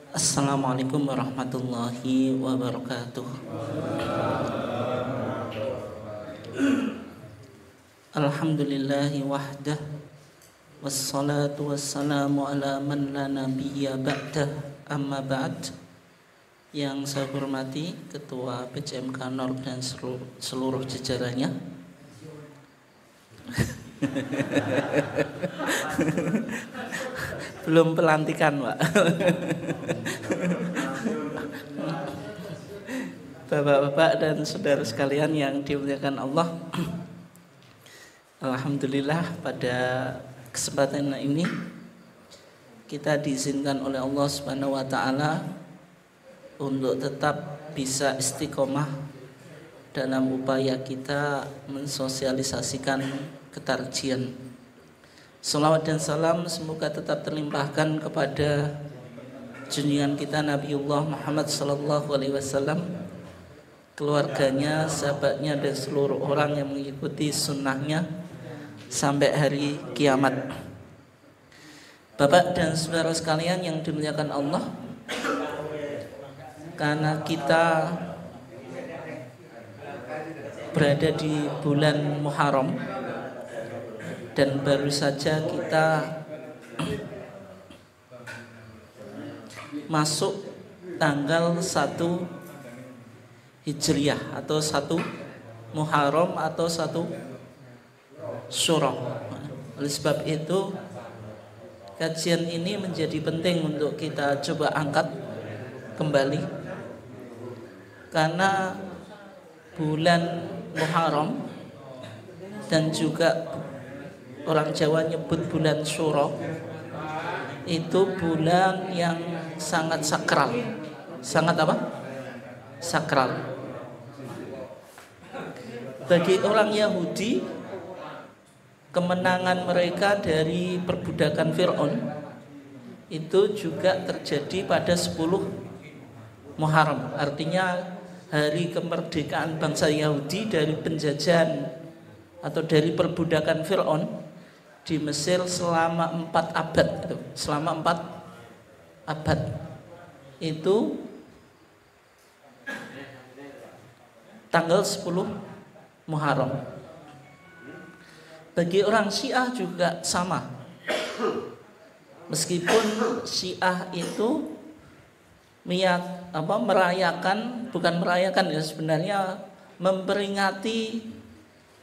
Assalamualaikum warahmatullahi wabarakatuh. Alhamdulillahi wahdah, wassalatu wassalamu ala man la nabiyya ba'dah, amma ba'd. Yang saya hormati Ketua PCMK Nor dan seluruh jajarannya. Belum pelantikan, Pak. Bapak-bapak dan saudara sekalian yang dimuliakan Allah, alhamdulillah pada kesempatan ini kita diizinkan oleh Allah Subhanahu wa taala untuk tetap bisa istiqomah dalam upaya kita mensosialisasikan ketarjian. Salawat dan salam semoga tetap terlimpahkan kepada junjungan kita Nabiullah Muhammad sallallahu alaihi wasallam, keluarganya, sahabatnya, dan seluruh orang yang mengikuti sunnahnya sampai hari kiamat. Bapak dan saudara sekalian yang dimuliakan Allah, karena kita berada di bulan Muharram dan baru saja kita masuk tanggal 1 Hijriah atau 1 Muharram atau 1 Syura. Oleh sebab itu kajian ini menjadi penting untuk kita coba angkat kembali, karena bulan Muharram dan juga orang Jawa nyebut bulan Syura itu bulan yang sangat sakral. Sangat apa? Sakral. Bagi orang Yahudi, kemenangan mereka dari perbudakan Fir'aun itu juga terjadi pada 10 Muharram. Artinya hari kemerdekaan bangsa Yahudi dari penjajahan atau dari perbudakan Fir'aun di Mesir selama 4 abad itu. Selama 4 abad itu tanggal 10 Muharram. Bagi orang Syiah juga sama. Meskipun Syiah itu bukan merayakan ya, sebenarnya memperingati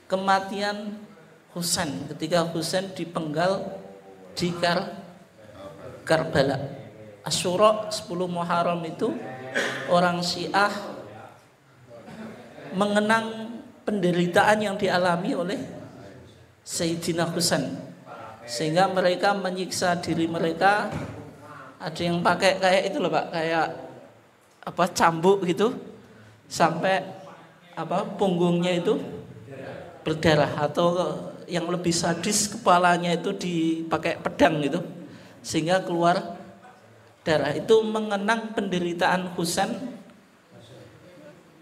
kematian Husain ketika Husain dipenggal di Karbala. Asyura 10 Muharram itu orang Syiah mengenang penderitaan yang dialami oleh Sayyidina Husain, sehingga mereka menyiksa diri mereka. Ada yang pakai kayak itu loh Pak, kayak cambuk gitu sampai punggungnya itu berdarah, atau yang lebih sadis kepalanya itu dipakai pedang gitu sehingga keluar darah. Itu mengenang penderitaan Husain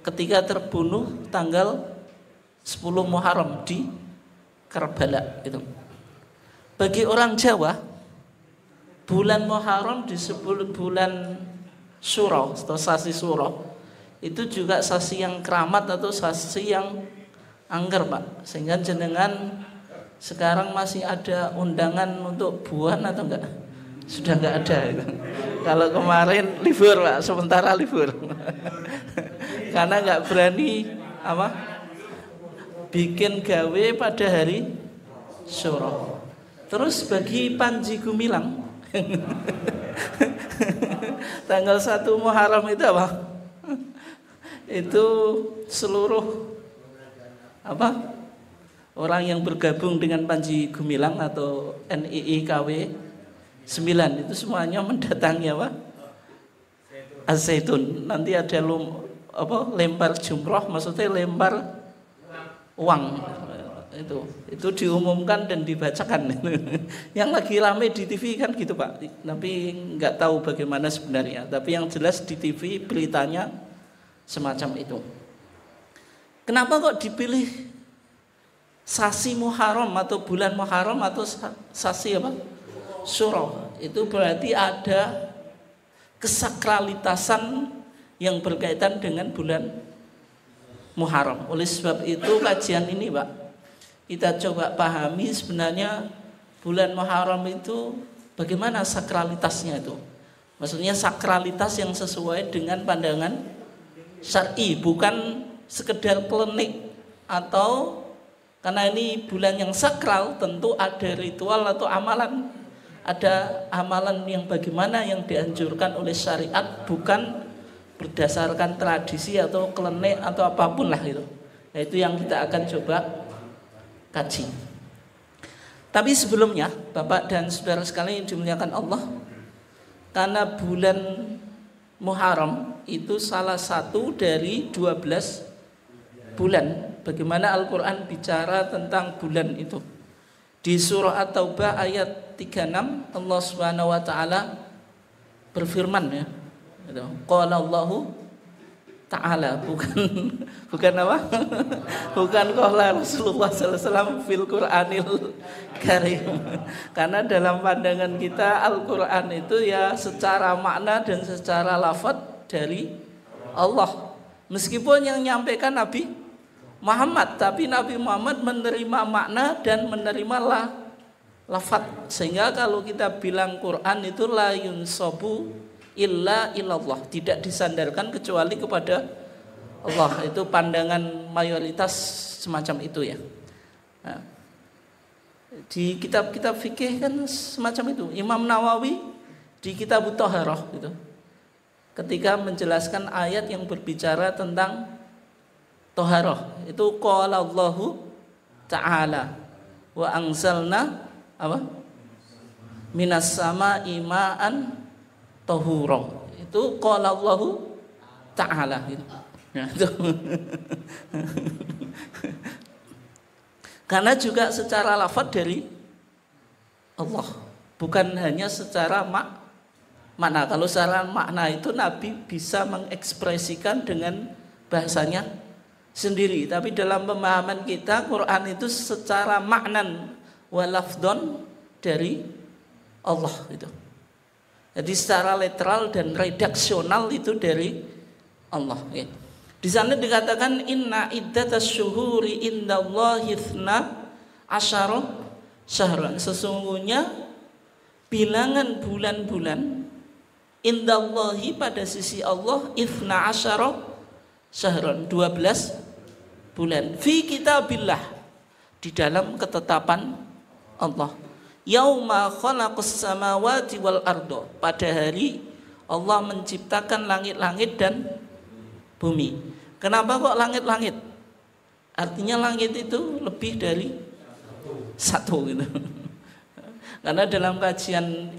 ketika terbunuh tanggal 10 Muharram di Karbala itu. Bagi orang Jawa, bulan Muharram disebut bulan Syura atau sasi Syura. Itu juga sasi yang keramat atau sasi yang angker Pak. Sehingga jenengan sekarang masih ada undangan untuk buan atau enggak? Sudah enggak ada itu. Kalau kemarin libur Pak, sementara libur. Karena enggak berani bikin gawe pada hari Syura. Terus bagi Panji Gumilang tanggal 1 Muharram itu apa? Itu seluruh orang yang bergabung dengan Panji Gumilang atau NII KW 9 itu semuanya mendatangi Az-Zaitun. Nanti ada lempar jumroh, maksudnya lempar uang. Itu diumumkan dan dibacakan. Yang lagi rame di TV kan gitu Pak, tapi nggak tahu bagaimana sebenarnya. Tapi yang jelas di TV beritanya semacam itu. Kenapa kok dipilih sasi Muharram atau bulan Muharram atau sasi Syura? Itu berarti ada kesakralitasan yang berkaitan dengan bulan Muharram. Oleh sebab itu kajian ini Pak, kita coba pahami sebenarnya bulan Muharram itu bagaimana sakralitasnya itu. Maksudnya sakralitas yang sesuai dengan pandangan syar'i, bukan sekedar klinik atau karena ini bulan yang sakral tentu ada ritual atau amalan. Ada amalan yang bagaimana yang dianjurkan oleh syariat, bukan berdasarkan tradisi atau klinik atau apapun lah itu. Nah, itu yang kita akan coba kaji. Tapi sebelumnya Bapak dan saudara sekalian yang dimuliakan Allah, karena bulan Muharram itu salah satu dari 12 bulan. Bagaimana Al-Quran bicara tentang bulan itu. Di surah At-Taubah ayat 36 Allah Subhanahu wa taala berfirman ya. Qala Allahu ta'ala, bukan apa? Bukan qala Rasulullah sallallahu alaihi wasallam fil Qur'anil Karim. Karena dalam pandangan kita Al-Qur'an itu ya secara makna dan secara lafaz dari Allah. Meskipun yang nyampaikan Nabi Muhammad, tapi Nabi Muhammad menerima makna dan menerima lafaz. Sehingga kalau kita bilang Quran itu la yunsabu illa ilallah, tidak disandarkan kecuali kepada Allah. Itu pandangan mayoritas semacam itu ya. Nah, di kitab-kitab fikih kan semacam itu. Imam Nawawi di kitab Thaharah gitu, ketika menjelaskan ayat yang berbicara tentang Thaharah, itu qala Allahu ta'ala wa anzalna apa? Minas sama'i ma'an tahura. Itu qala Allahu ta'ala gitu. Nah, itu. Karena juga secara lafaz dari Allah, bukan hanya secara makna. Kalau secara makna itu Nabi bisa mengekspresikan dengan bahasanya sendiri, tapi dalam pemahaman kita Quran itu secara maknan wa lafdon dari Allah itu. Jadi secara literal dan redaksional itu dari Allah ya. Di sana dikatakan inna iddatas syuhuri indallahi itsna asyara syahran. Sesungguhnya bilangan bulan-bulan indallahi pada sisi Allah itsna asyara syahran, 12 bulan. Fi kitabillah, di dalam ketetapan Allah. Yauma khalaqas samawati wal ardo, pada hari Allah menciptakan langit-langit dan bumi. Kenapa kok langit-langit? Artinya langit itu lebih dari satu gitu. Karena dalam kajian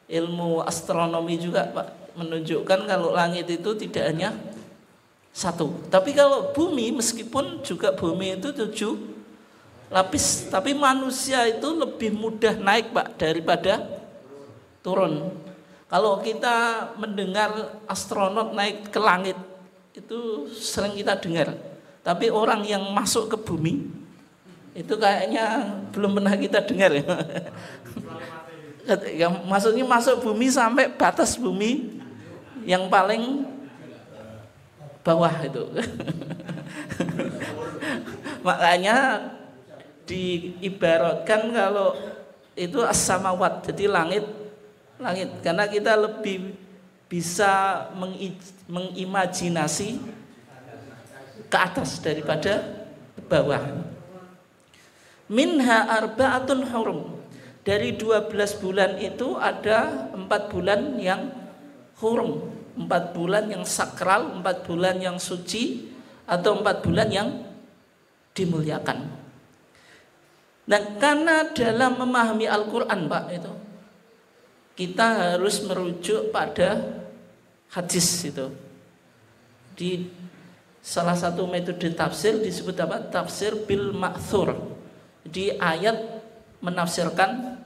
ilmu astronomi juga Pak menunjukkan kalau langit itu tidak hanya satu. Tapi kalau bumi, meskipun juga bumi itu 7 lapis, tapi manusia itu lebih mudah naik Pak daripada turun. Kalau kita mendengar astronot naik ke langit itu sering kita dengar, tapi orang yang masuk ke bumi itu kayaknya belum pernah kita dengar ya. Yang maksudnya masuk bumi sampai batas bumi yang paling bawah itu. Makanya diibaratkan kalau itu as-samawat, jadi langit, karena kita lebih bisa mengimajinasi ke atas daripada bawah. Minha arba'atun hurum, dari 12 bulan itu ada 4 bulan yang hurum, 4 bulan yang sakral, 4 bulan yang suci, atau 4 bulan yang dimuliakan. Dan karena dalam memahami Al-Quran Pak itu, kita harus merujuk pada hadis itu. Di salah satu metode tafsir disebut apa? Tafsir bil ma'thur. Di ayat menafsirkan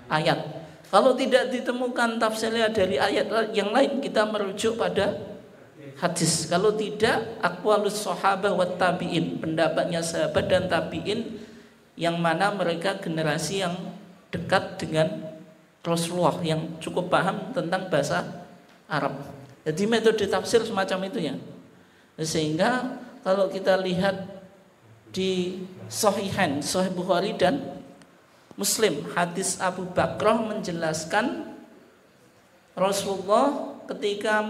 ayat. Kalau tidak ditemukan tafsirnya dari ayat yang lain, kita merujuk pada hadis. Kalau tidak, aqwalus sahabah wat tabi'in, pendapatnya sahabat dan tabi'in yang mana mereka generasi yang dekat dengan Rasulullah, yang cukup paham tentang bahasa Arab. Jadi metode tafsir semacam itu ya. Sehingga kalau kita lihat di Sahihain, Sahih Bukhari dan Muslim, hadis Abu Bakrah menjelaskan Rasulullah ketika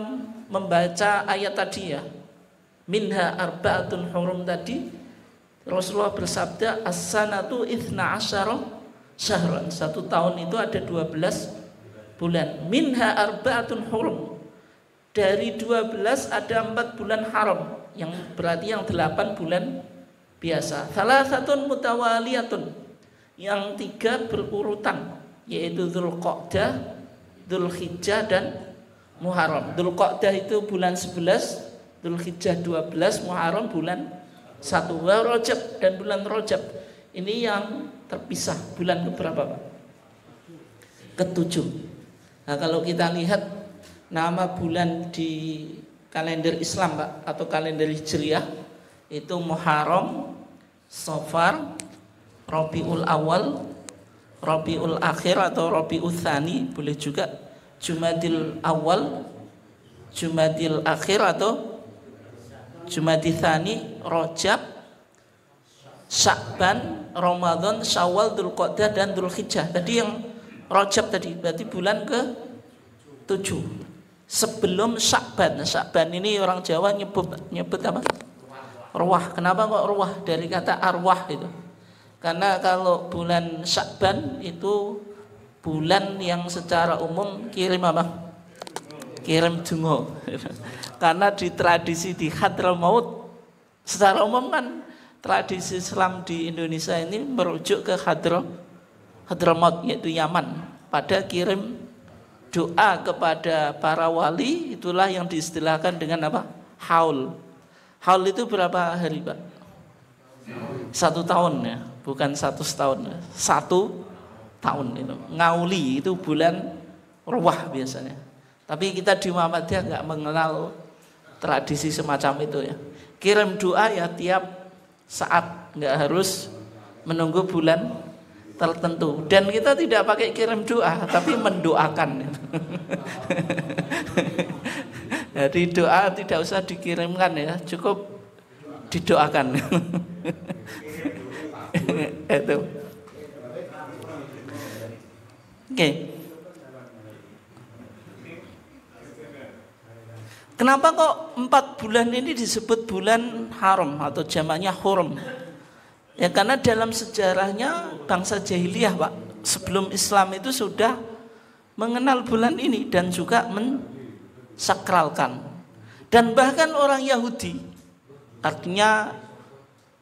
membaca ayat tadi ya, minha arba'atun hurum tadi, Rasulullah bersabda as-sanatu ithna asyara syahran, 1 tahun itu ada 12 bulan. Minha arba'atun hurum, dari 12 ada 4 bulan haram, yang berarti yang 8 bulan biasa. Salasatun mutawaliyatun, yang 3 berurutan, yaitu Dzulqa'dah, Dzulhijjah dan Muharram. Dzulqa'dah itu bulan 11, Dzulhijjah 12, Muharram bulan 1. Wa Rajab, dan bulan Rajab ini yang terpisah, bulan keberapa Pak? Ke-7. Nah, kalau kita lihat nama bulan di kalender Islam Pak, atau kalender Hijriah, itu Muharram, Safar, Rabiul Awal, Rabiul Akhir atau Rabiul Tsani, boleh juga Jumadil Awal, Jumadil Akhir atau Jumadil Tsani, Rajab, Sya'ban, Ramadan, Syawal, Dzulqa'dah dan Dzulhijjah. Tadi yang Rajab tadi berarti bulan ke-7. Sebelum Sya'ban. Sya'ban ini orang Jawa nyebut apa? Ruwah. Kenapa kok ruwah? Dari kata arwah itu. Karena kalau bulan Sya'ban itu bulan yang secara umum kirim apa? Kirim dungo. Karena di tradisi di Hadramaut, secara umum kan tradisi Islam di Indonesia ini merujuk ke Hadramaut, yaitu Yaman. Pada kirim doa kepada para wali, itulah yang diistilahkan dengan apa? Haul. Haul itu berapa hari Pak? 1 tahun ya, bukan 1 tahun. 1 tahun itu. Ngauli itu bulan Ruwah biasanya. Tapi kita di Muhammadiyah nggak mengenal tradisi semacam itu ya. Kirim doa ya tiap saat, nggak harus menunggu bulan tertentu. Dan kita tidak pakai kirim doa, tapi mendoakan. Jadi doa tidak usah dikirimkan ya, cukup didoakan. Itu. Oke. Kenapa kok 4 bulan ini disebut bulan haram atau jamaknya hurum? Ya karena dalam sejarahnya bangsa jahiliyah Pak, sebelum Islam itu sudah mengenal bulan ini dan juga mensakralkan. Dan bahkan orang Yahudi, artinya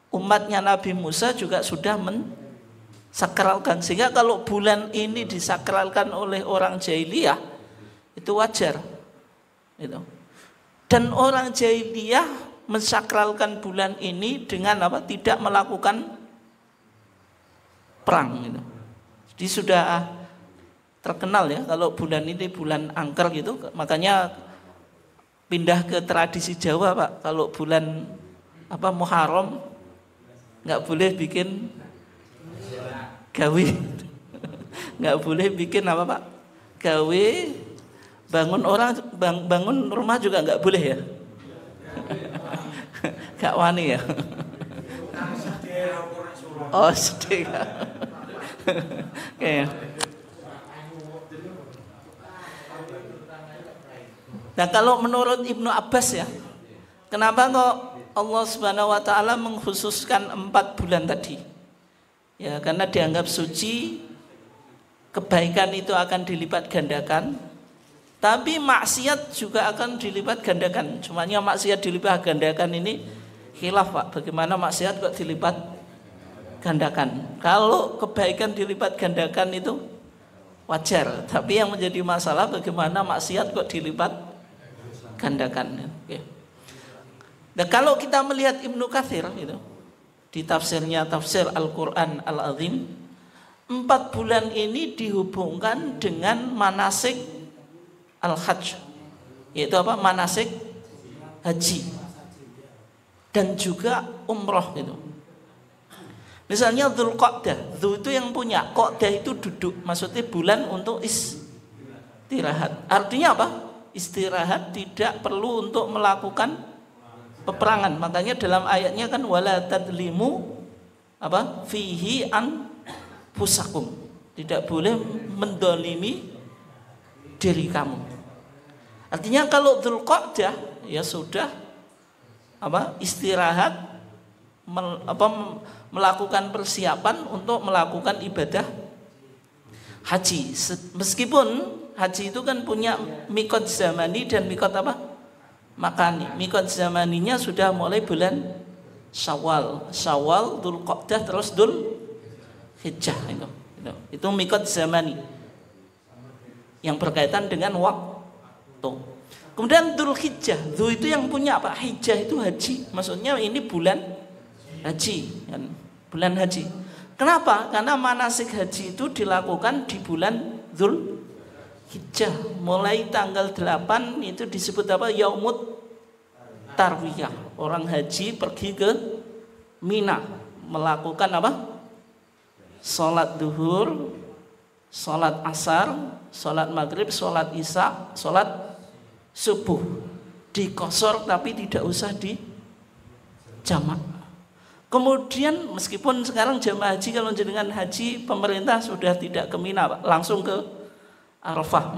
umatnya Nabi Musa juga sudah mensakralkan. Sehingga kalau bulan ini disakralkan oleh orang jahiliyah, itu wajar. Gitu. Dan orang jahiliyah mensakralkan bulan ini dengan apa? Tidak melakukan perang gitu. Jadi sudah terkenal ya kalau bulan ini bulan angker gitu. Makanya pindah ke tradisi Jawa Pak. Kalau bulan apa Muharram nggak boleh bikin gawe. Nggak boleh bikin apa Pak? Gawe, bangun rumah juga nggak boleh ya. Gak wani ya. Oh sedih. Oke. Nah kalau menurut Ibnu Abbas ya, kenapa kok Allah Subhanahu Wa Taala mengkhususkan 4 bulan tadi? Ya karena dianggap suci, kebaikan itu akan dilipat gandakan. Tapi maksiat juga akan dilipat gandakan. Cumanya maksiat dilipat gandakan ini khilaf Pak. Bagaimana maksiat kok dilipat gandakan? Kalau kebaikan dilipat gandakan itu wajar. Tapi yang menjadi masalah bagaimana maksiat kok dilipat gandakan. Oke. Dan kalau kita melihat Ibnu Katsir itu di tafsirnya tafsir Al-Quran Al-Azim, 4 bulan ini dihubungkan dengan manasik Al-Hajj, yaitu apa? Manasik haji dan juga umroh gitu. Misalnya Dzulqa'dah, Dzul itu yang punya, Qa'dah itu duduk, maksudnya bulan untuk istirahat. Artinya apa? istirahat, tidak perlu untuk melakukan peperangan. Makanya dalam ayatnya kan wala tadlimu fihi an pusakum, tidak boleh mendolimi diri kamu. Artinya kalau Dzulqa'dah ya sudah istirahat, melakukan persiapan untuk melakukan ibadah haji. Meskipun haji itu kan punya mikot zamani dan mikot makani. Mikot zamaninya sudah mulai bulan Syawal, Dzulqa'dah, terus Dzulhijjah itu mikot zamani yang berkaitan dengan waktu. Kemudian Dzulhijjah, Dzu itu yang punya Hijjah itu haji. Maksudnya ini bulan haji, kan? Bulan haji. Kenapa? Karena manasik haji itu dilakukan di bulan Dzulhijjah. Mulai tanggal 8 itu disebut Yaumut Tarwiyah. Orang haji pergi ke Mina, melakukan Salat duhur, salat asar, salat maghrib, salat isya, salat subuh. Dikosor tapi tidak usah di jamak. Kemudian meskipun sekarang jamaah haji, kalau jenengan haji pemerintah sudah tidak ke Mina, langsung ke Arafah.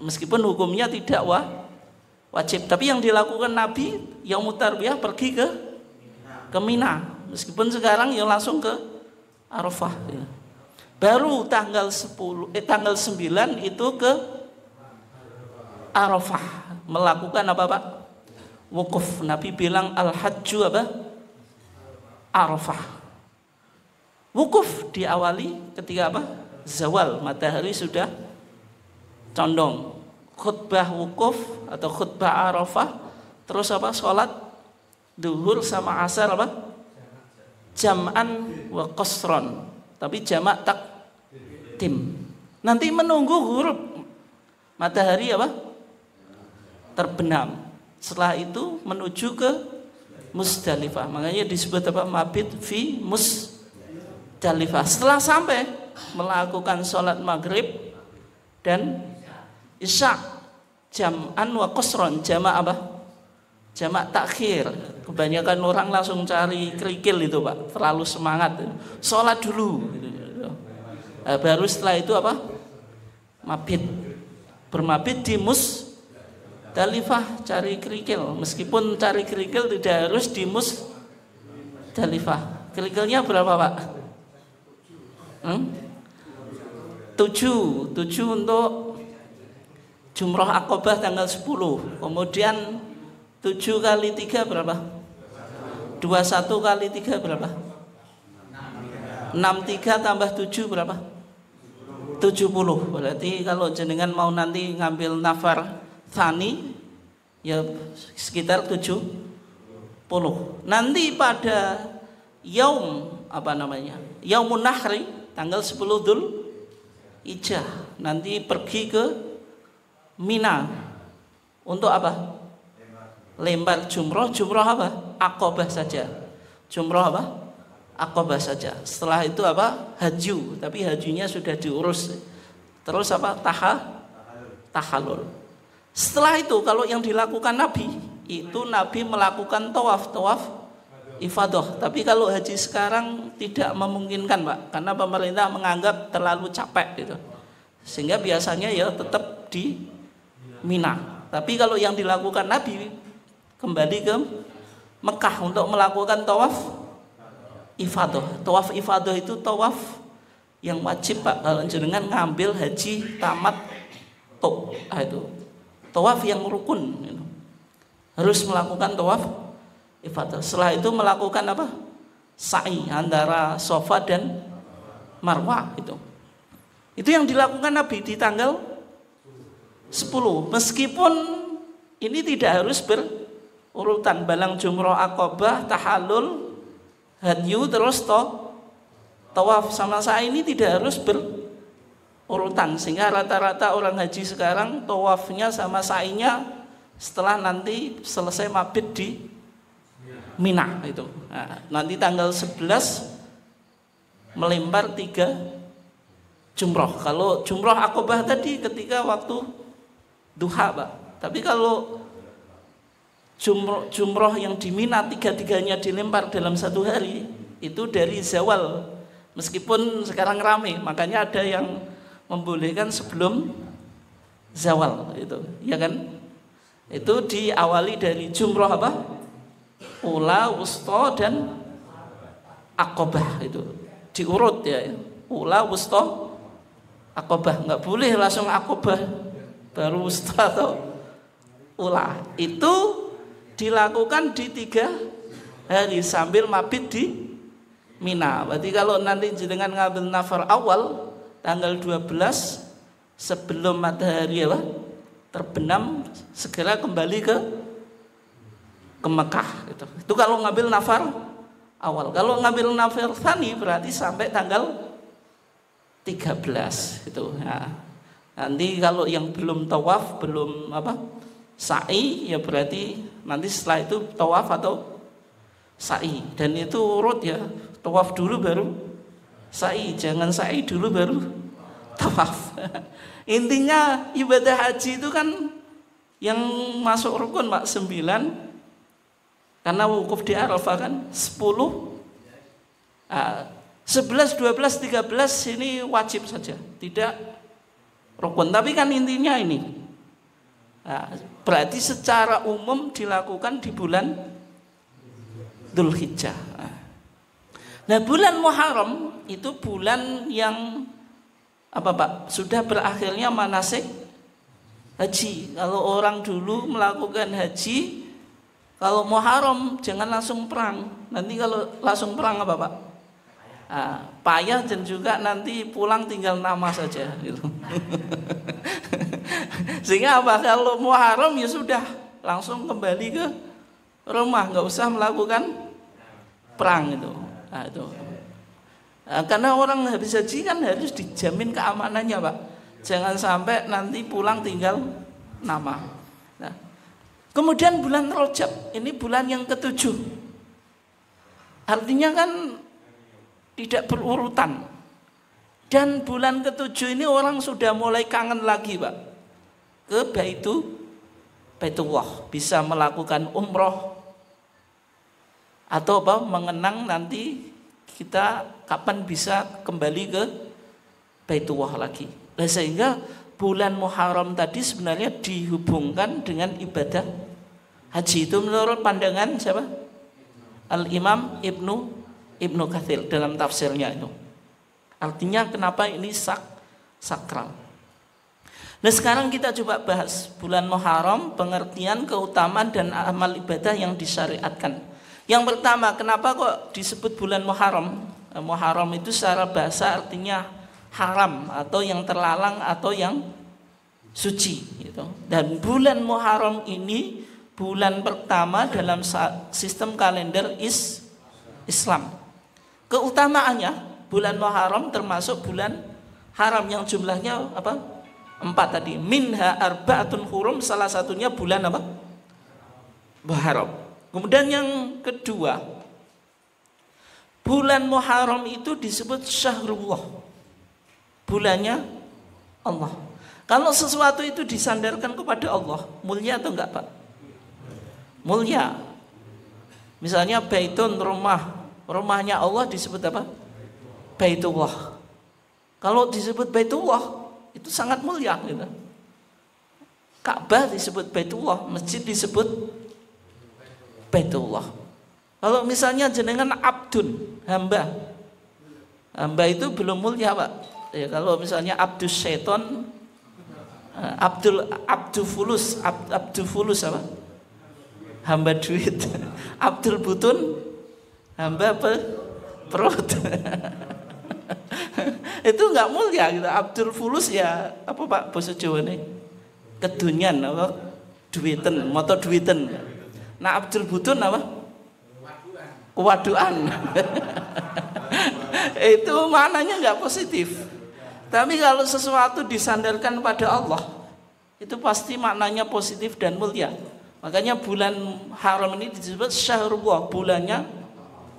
Meskipun hukumnya tidak wajib, tapi yang dilakukan Nabi Yaumut Tarwiyah pergi ke Mina. Meskipun sekarang ya langsung ke Arafah. Baru tanggal 9 itu ke Arafah melakukan Pak? Wukuf. Nabi bilang al-hajju Arafah. Wukuf diawali ketika Zawal, matahari sudah condong. Khutbah wukuf atau khutbah Arafah, terus salat duhur sama asar jam'an wa qasron, tapi jamak takdim. Nanti menunggu huruf matahari terbenam. Setelah itu menuju ke Musdalifah. Makanya disebut mabit fi Musdalifah. Setelah sampai melakukan sholat maghrib dan isya jam'an wa qasron, jamak jamak takhir. Kebanyakan orang langsung cari kerikil itu Pak, terlalu semangat. Sholat dulu. Baru setelah itu mabit. Bermabit di Musdalifah, cari kerikil. Meskipun cari kerikil tidak harus di Musdalifah. Kerikilnya berapa Pak? 7 untuk Jumroh Aqobah tanggal 10. Kemudian 7 kali 3 berapa? 21 kali 3 berapa? 63 tambah 7 berapa? 70. Berarti kalau jenengan mau nanti ngambil nafar tsani ya sekitar 70. Nanti pada Yaumun Nahri tanggal 10 Dzulhijjah nanti pergi ke Mina untuk lempar jumroh Aqobah saja. Jumroh Aqobah saja. Setelah itu haju, tapi hajunya sudah diurus. Terus tahallul. Setelah itu kalau yang dilakukan Nabi itu Nabi melakukan tawaf ifadah. Tapi kalau haji sekarang tidak memungkinkan Pak, karena pemerintah menganggap terlalu capek gitu. Sehingga biasanya ya tetap di Mina. Tapi kalau yang dilakukan Nabi kembali ke Mekah untuk melakukan tawaf ifadah. Tawaf ifadah itu tawaf yang wajib Pak kalau jenengan ngambil haji tamat itu. Tawaf yang rukun gitu. Harus melakukan tawaf ifadah. Setelah itu melakukan sa'i antara Safa dan Marwah itu. Itu yang dilakukan Nabi di tanggal 10. Meskipun ini tidak harus berurutan, balang jumroh Aqobah, tahallul, hadyu, terus tawaf sama sa'i ini tidak harus berurutan. Sehingga rata-rata orang haji sekarang tawafnya sama sa'inya setelah nanti selesai mabit di Mina itu. Nah, nanti tanggal 11 melempar 3 jumroh. Kalau jumroh Aqobah tadi ketika waktu duha Pak, Tapi kalau jumroh yang di Mina 3-3-nya dilempar dalam satu hari, itu dari zawal. Meskipun sekarang ramai, makanya ada yang membolehkan sebelum zawal itu, ya kan? Itu diawali dari jumroh apa? Ula, wusta, dan aqobah, itu diurut ya. Ula, wusta, aqobah. Nggak boleh langsung aqobah baru wusta atau ula. Itu dilakukan di 3 hari sambil mabit di Mina. Berarti kalau nanti jenengan ngambil nafar awal tanggal 12 sebelum matahari apa? Terbenam, segera kembali ke Mekah gitu. Itu kalau ngambil nafar awal. Kalau ngambil nafar tsani berarti sampai tanggal 13 gitu. Nah, nanti kalau yang belum tawaf, belum apa? Sa'i, ya berarti nanti setelah itu tawaf atau sa'i. Dan itu urut ya. Tawaf dulu baru sa'i, jangan sa'i dulu baru tawaf. Intinya ibadah haji itu kan yang masuk rukun Pak 9, karena wukuf di Arafah kan 10, 11, 12, 13 ini wajib saja, tidak rukun. Tapi kan intinya ini, berarti secara umum dilakukan di bulan Dzulhijjah. Nah, bulan Muharram itu bulan yang apa Pak? Sudah berakhirnya manasik haji. Kalau orang dulu melakukan haji, kalau Muharram jangan langsung perang. Nanti kalau langsung perang apa Pak? Payah dan juga nanti pulang tinggal nama saja gitu. Sehingga apa? Kalau Muharram ya sudah langsung kembali ke rumah, nggak usah melakukan perang itu. Nah, itu. Karena orang habis haji kan harus dijamin keamanannya Pak. Jangan sampai nanti pulang tinggal nama. Nah, kemudian bulan Rajab, ini bulan yang ke-7. Artinya kan tidak berurutan. Dan bulan ke-7 ini orang sudah mulai kangen lagi Pak ke Baitullah, bisa melakukan umroh atau apa, mengenang nanti kita kapan bisa kembali ke Baitullah lagi. Nah, sehingga bulan Muharram tadi sebenarnya dihubungkan dengan ibadah haji. Itu menurut pandangan siapa? Al-Imam Ibnu Katsir dalam tafsirnya itu. Artinya kenapa ini sakral. Nah, sekarang kita coba bahas bulan Muharram, pengertian, keutamaan dan amal ibadah yang disyariatkan. Yang pertama, kenapa kok disebut bulan Muharram? Muharram itu secara bahasa artinya haram atau yang terlarang atau yang suci gitu. Dan bulan Muharram ini bulan pertama dalam sistem kalender Islam. Keutamaannya, bulan Muharram termasuk bulan haram yang jumlahnya apa? 4 tadi. Minha arba'atun hurum, salah satunya bulan apa? Muharram. Kemudian yang kedua, bulan Muharram itu disebut syahrullah, bulannya Allah. Kalau sesuatu itu disandarkan kepada Allah, mulia atau enggak Pak? Mulia. Misalnya baitun, rumahnya Allah disebut apa? Baitullah. Kalau disebut Baitullah itu sangat mulia gitu. Ka'bah disebut Baitullah, masjid disebut Baitullah. Kalau misalnya jenengan abdun, hamba itu belum mulia Pak. Ya, kalau misalnya abdus syaiton, abdu fulus apa? Hamba duit. Abdul butun, hamba perut. Itu nggak mulia gitu. Abdul fulus ya apa Pak bahasa Jawa nih? Kedunyan apa? Duiten, moto duiten. Nah, Abdul butun apa? Kewaduan. Itu maknanya nggak positif. Tapi kalau sesuatu disandarkan pada Allah, itu pasti maknanya positif dan mulia. Makanya bulan haram ini disebut syahrullah, bulannya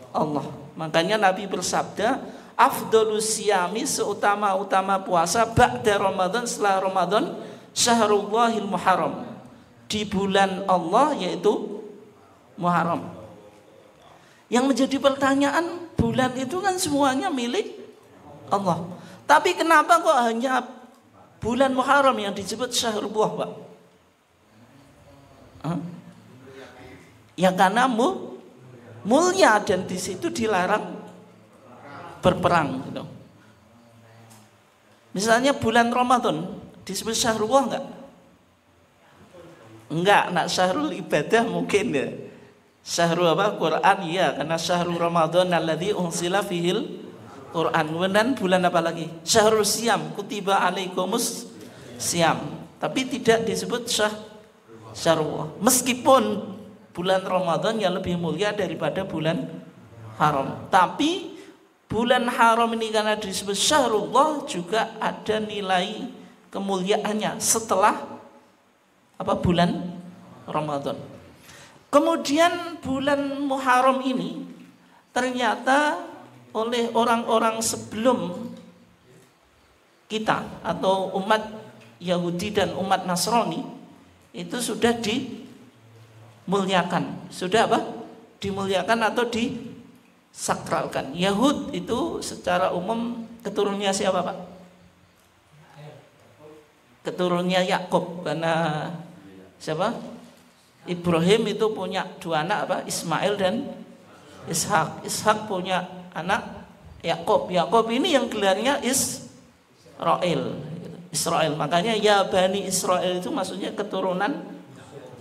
Allah. Makanya Nabi bersabda, afdhalus siyami, seutama-utama puasa ba'da Ramadan, setelah Ramadan, syahrullahil muharram. di bulan Allah yaitu Muharram. Yang menjadi pertanyaan, bulan itu kan semuanya milik Allah. Tapi kenapa kok hanya bulan Muharram yang disebut Syahrullah, Pak? Ya karena mulia dan di situ dilarang berperang gitu. Misalnya bulan Ramadan disebut Syahrullah enggak? Enggak, nak syahrul ibadah mungkin ya. Syahrul apa? Quran ya, karena syahrul Ramadan alladzi unzila fihil Quran. Dan bulan apa lagi? Syahrul Siyam, kutiba alaikumus Siyam. Tapi tidak disebut Syahrullah. Meskipun bulan Ramadan yang lebih mulia daripada bulan haram. Tapi bulan haram ini karena disebut Syahrullah juga ada nilai kemuliaannya setelah bulan Ramadan. Kemudian bulan Muharram ini ternyata oleh orang-orang sebelum kita atau umat Yahudi dan umat Nasrani itu sudah dimuliakan. Sudah dimuliakan atau disakralkan. Yahud itu secara umum keturunannya siapa, Pak? Keturunannya Yakub, karena siapa? Ibrahim itu punya dua anak Ismail dan Ishak. Ishak punya anak Yakub. Yakub ini yang gelarnya Israel. Makanya ya Bani Israel itu maksudnya keturunan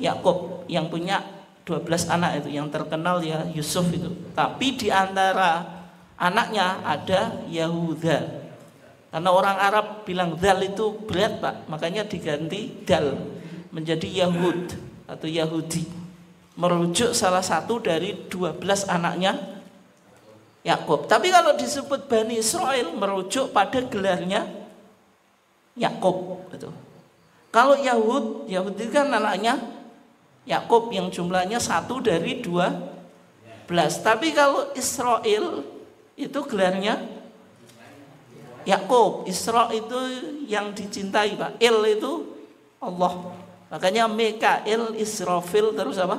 Yakub yang punya 12 anak itu, yang terkenal ya Yusuf itu. Tapi di antara anaknya ada Yahuda. Karena orang Arab bilang dal itu berat, Pak, makanya diganti dal menjadi Yahud atau Yahudi, merujuk salah satu dari 12 anaknya Yakub. Tapi kalau disebut Bani Israel merujuk pada gelarnya Yakub gitu. Kalau Yahudi kan anaknya Yakub yang jumlahnya 1 dari 12. Tapi kalau Israel itu gelarnya Yakub. Isra itu yang dicintai, Pak. Il itu Allah. Makanya Mikail, Israfil, terus apa?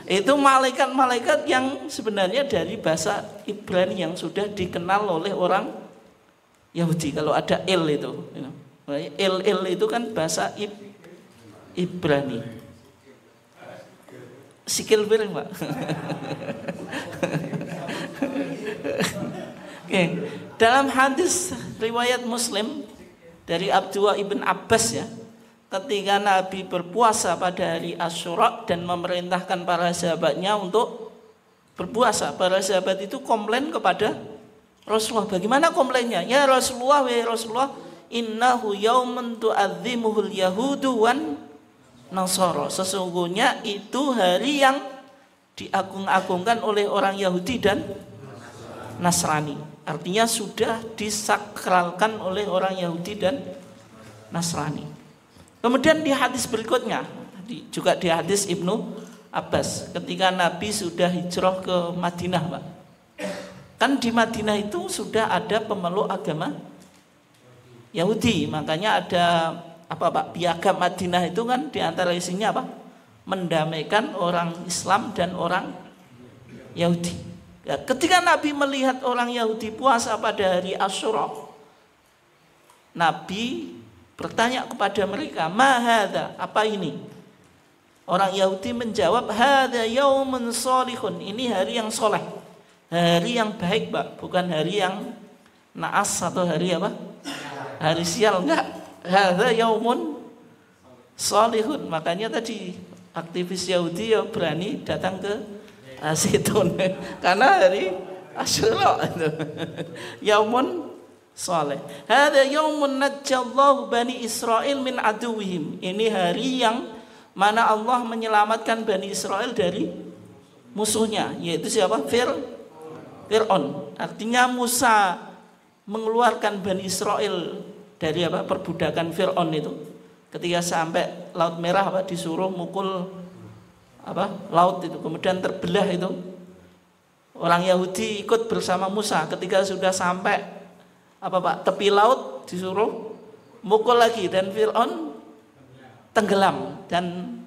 Itu malaikat-malaikat yang sebenarnya dari bahasa Ibrani yang sudah dikenal oleh orang Yahudi. Kalau ada Il itu, Il itu kan bahasa Ibrani. Sikil piring, Pak. Oke. Dalam hadis riwayat Muslim dari Abdullah ibn Abbas ya, ketika Nabi berpuasa pada hari Asyura dan memerintahkan para sahabatnya untuk berpuasa, para sahabat itu komplain kepada Rasulullah. Bagaimana komplainnya? Ya Rasulullah, innahu yaumun tu'adzimuhul yahudu wan nasara. Sesungguhnya itu hari yang diagung-agungkan oleh orang Yahudi dan Nasrani. Artinya sudah disakralkan oleh orang Yahudi dan Nasrani. Kemudian di hadis berikutnya, juga di hadis Ibnu Abbas, ketika Nabi sudah hijrah ke Madinah, Pak. Kan di Madinah itu sudah ada pemeluk agama Yahudi, makanya ada Pak? Piagam Madinah itu kan diantara isinya mendamaikan orang Islam dan orang Yahudi. Ya, ketika Nabi melihat orang Yahudi puasa pada hari Asyura, Nabi bertanya kepada mereka, "Ma hadza? Apa ini?" Orang Yahudi menjawab, "Hadza yaumun shalihun." Ini hari yang soleh, hari yang baik, Pak, bukan hari yang naas atau hari hari sial, enggak. Hadza yaumun shalihun. Makanya tadi aktivis Yahudi ya berani datang ke Zaitun karena hari Asyura itu yaumun saleh. Hadza yaumun najjallahu bani Israil min aduwihim. Ini hari yang mana Allah menyelamatkan Bani Israel dari musuhnya, yaitu siapa? Fir'aun. Artinya Musa mengeluarkan Bani Israel dari perbudakan Fir'aun itu. Ketika sampai Laut Merah disuruh mukul laut itu, kemudian terbelah itu. Orang Yahudi ikut bersama Musa. Ketika sudah sampai tepi laut, disuruh mukul lagi dan Fir'aun tenggelam, dan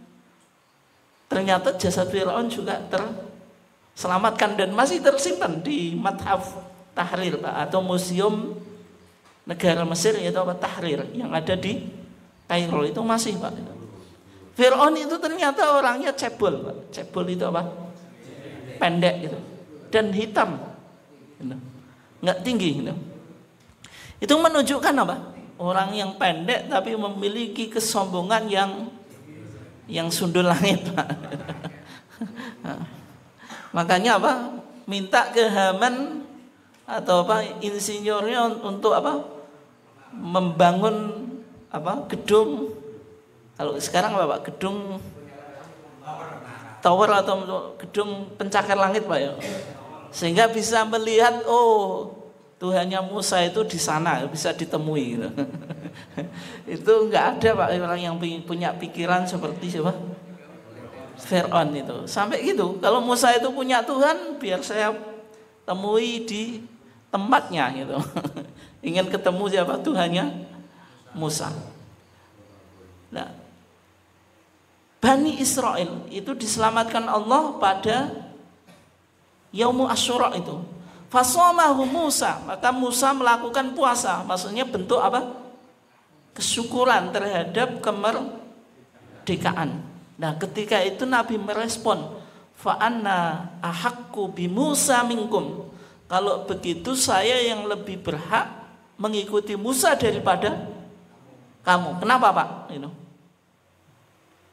ternyata jasad Fir'aun juga terselamatkan dan masih tersimpan di Mathaf Tahrir, Pak, atau Museum Negara Mesir, yaitu apa, Tahrir, yang ada di Kairo itu masih, Pak. Fir'aun itu ternyata orangnya cebol, Pak. Cebol itu apa? Pendek gitu. Dan hitam. Gitu. Nggak tinggi gitu. Itu menunjukkan apa? Orang yang pendek tapi memiliki kesombongan yang sundul langit, Pak. Makanya apa? Minta ke Haman atau apa insinyurnya untuk apa? Membangun apa? Gedung. Kalau sekarang apa, Pak? Gedung tower atau gedung pencakar langit, Pak, ya. Sehingga bisa melihat, oh, Tuhannya Musa itu di sana, bisa ditemui gitu. Itu enggak ada, Pak, orang yang punya pikiran seperti siapa? Fir'aun itu. Sampai gitu. Kalau Musa itu punya Tuhan, biar saya temui di tempatnya gitu. Ingin ketemu siapa? Tuhannya Musa. Nah, Bani Israel itu diselamatkan Allah pada Yaumu Asyura itu. Fasamahu Musa, maka Musa melakukan puasa. Maksudnya bentuk apa? Kesyukuran terhadap kemerdekaan. Nah, ketika itu Nabi merespon, fa anna ahaqqu bi Musa minkum. Kalau begitu saya yang lebih berhak mengikuti Musa daripada kamu. Kenapa, Pak?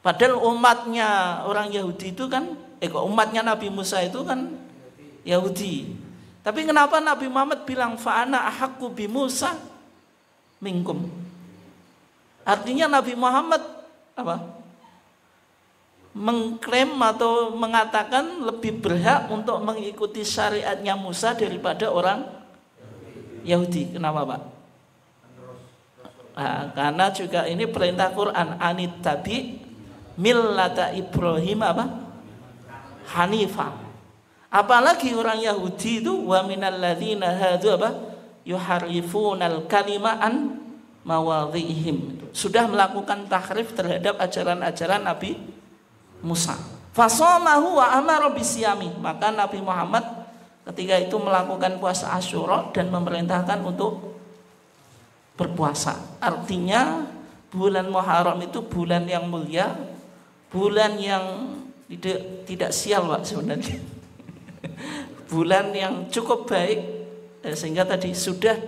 Padahal umatnya orang Yahudi itu kan, umatnya Nabi Musa itu kan Yahudi. Tapi kenapa Nabi Muhammad bilang fa'ana ahaqqu bi Musa minkum? Artinya Nabi Muhammad apa? Mengklaim atau mengatakan lebih berhak untuk mengikuti syariatnya Musa daripada orang Yahudi. Kenapa, Pak? Nah, karena juga ini perintah Quran, anittabi millata Ibrahim apa? Hanifah. Apalagi orang Yahudi itu wa minal ladzina hadu apa? Yuharrifunal kalima an mawadhihim. Sudah melakukan tahrif terhadap ajaran-ajaran Nabi Musa. Fasamahu wa amara bisyami. Maka Nabi Muhammad ketika itu melakukan puasa Asyura dan memerintahkan untuk berpuasa. Artinya bulan Muharram itu bulan yang mulia, bulan yang tidak sial, Pak, sebenarnya. Bulan yang cukup baik, sehingga tadi sudah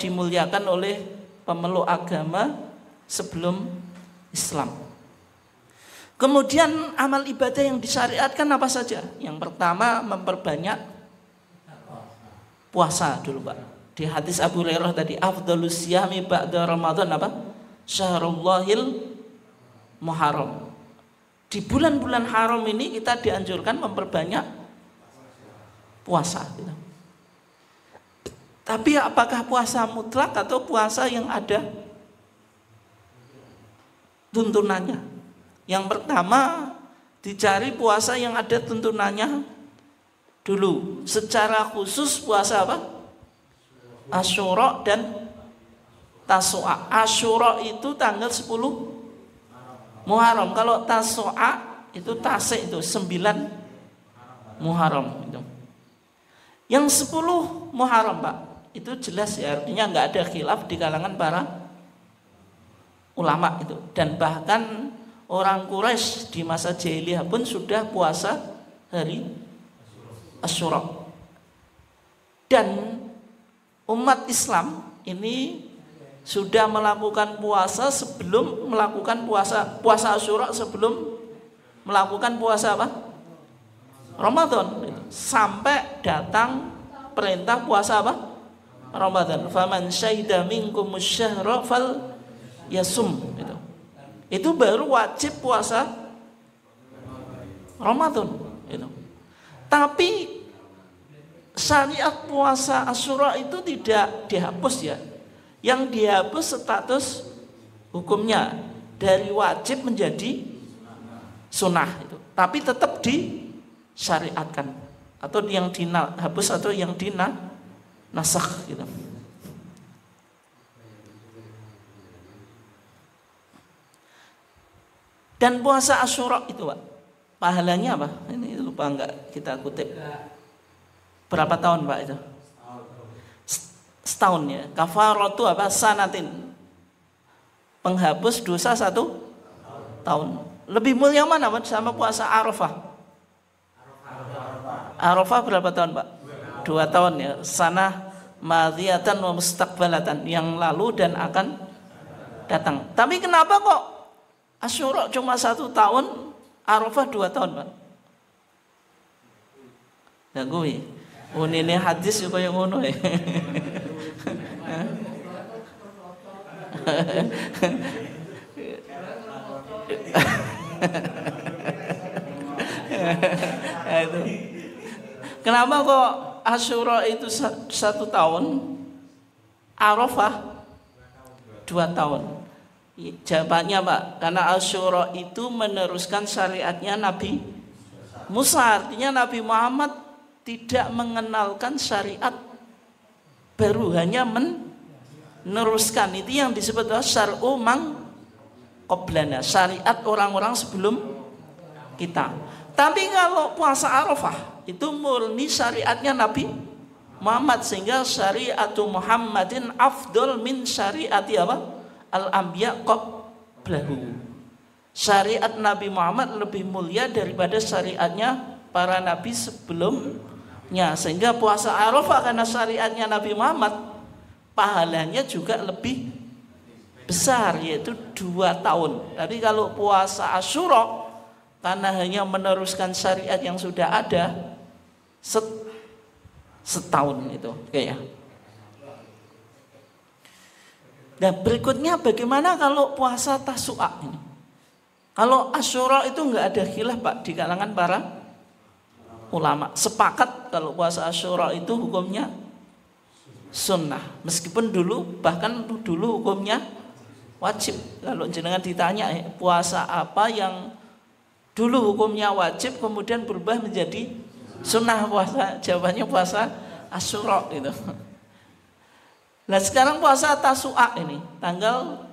dimuliakan oleh pemeluk agama sebelum Islam. Kemudian amal ibadah yang disyariatkan apa saja? Yang pertama, memperbanyak puasa dulu, Pak. Di hadis Abu Hurairah tadi, afdhalus siyami ba'da Ramadan apa? Syahrul Muharram. Di bulan-bulan haram ini kita dianjurkan memperbanyak puasa gitu. Tapi apakah puasa mutlak atau puasa yang ada tuntunannya? Yang pertama, dicari puasa yang ada tuntunannya dulu. Secara khusus puasa apa? Asyura dan Tasu'a. Asyura itu tanggal 10 Muharram. Kalau Tasu'a itu Tasik itu 9 Muharram itu. Yang 10 Muharram, Pak, itu jelas ya, artinya nggak ada khilaf di kalangan para ulama itu. Dan bahkan orang Quraisy di masa jahiliyah pun sudah puasa hari Asyura. Dan umat Islam ini sudah melakukan puasa sebelum melakukan puasa Asyura, sebelum melakukan puasa apa? Ramadan, sampai datang perintah puasa apa? Ramadan. Faman syahida minkum syahra fal yasum. Itu baru wajib puasa Ramadan. Tapi syariat puasa Asyura itu tidak dihapus ya. Yang dihapus status hukumnya dari wajib menjadi sunnah itu. Tapi tetap disyariatkan, atau yang dihapus atau yang dinasakh gitu. Dan puasa Asyura itu Pak, pahalanya apa? Ini lupa enggak kita kutip. Berapa tahun Pak itu? Setahun ya. Kafaratu apa? Sanatin. Penghapus dosa 1 tahun. Lebih mulia mana Pak sama puasa Arafah? Arafah berapa tahun Pak? 2 tahun ya. Sana madhiyatan wa mustaqbalatan, yang lalu dan akan datang. Tapi kenapa kok Asyura cuma 1 tahun, Arafah 2 tahun Pak? Nah gue ini hadis juga yang ngono ya. Kenapa kok Asyura itu 1 tahun, Arafah 2 tahun? Jawabannya Pak, karena Asyura itu meneruskan syariatnya Nabi Musa. Artinya Nabi Muhammad tidak mengenalkan syariat baru, hanya meneruskan. Itu yang disebut syar'u man qablana, syariat orang-orang sebelum kita. Tapi kalau puasa Arafah itu murni syariatnya Nabi Muhammad, sehingga syariatu Muhammadin afdol min syariati apa? Al-anbiya qablahu. Syariat Nabi Muhammad lebih mulia daripada syariatnya para nabi sebelumnya, sehingga puasa Arafah karena syariatnya Nabi Muhammad pahalanya juga lebih besar, yaitu 2 tahun. Tapi kalau puasa Asyura karena hanya meneruskan syariat yang sudah ada setahun itu kayak. Dan berikutnya bagaimana kalau puasa Tasu'a ini? Kalau Asyura itu enggak ada khilaf Pak di kalangan para ulama. Sepakat kalau puasa Asyura itu hukumnya sunnah. Meskipun bahkan dulu hukumnya wajib. Kalau jenengan ditanya puasa apa yang dulu hukumnya wajib kemudian berubah menjadi sunnah puasa, jawabannya puasa Asyura gitu. Nah sekarang puasa Tasu'a ini tanggal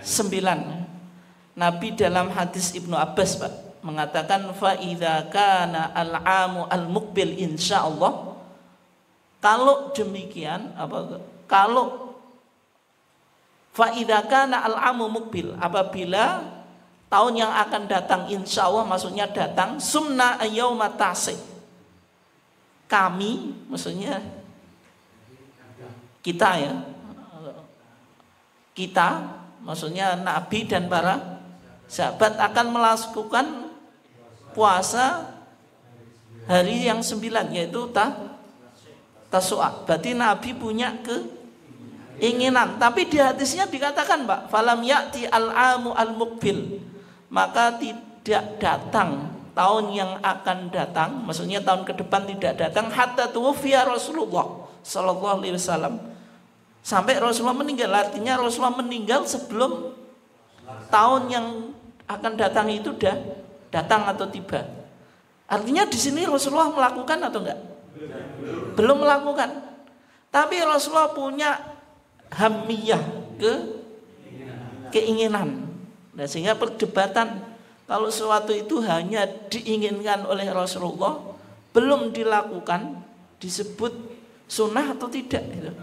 9. Nabi dalam hadis Ibnu Abbas Pak mengatakan fa idza kana al-amu al-muqbil insyaallah. Kalau demikian kalau fa idza kana al-amu muqbil, apabila tahun yang akan datang insyaallah, maksudnya datang, sumna yauma tasi', kami maksudnya kita ya, kita maksudnya Nabi dan para sahabat akan melakukan puasa hari yang 9, yaitu Tasu'a. Berarti Nabi punya keinginan. Tapi di hadisnya dikatakan Pak, falam ya'ti al-amu al-muqbil, maka tidak datang tahun yang akan datang, maksudnya tahun ke depan tidak datang, hatta tuwfiya Rasulullah sallallahu alaihi wasallam, sampai Rasulullah meninggal. Artinya Rasulullah meninggal sebelum tahun yang akan datang itu sudah datang atau tiba. Artinya di sini Rasulullah melakukan atau enggak? Belum melakukan. Tapi Rasulullah punya hamiyah, keinginan. Nah, sehingga perdebatan kalau sesuatu itu hanya diinginkan oleh Rasulullah, belum dilakukan, disebut sunnah atau tidak gitu.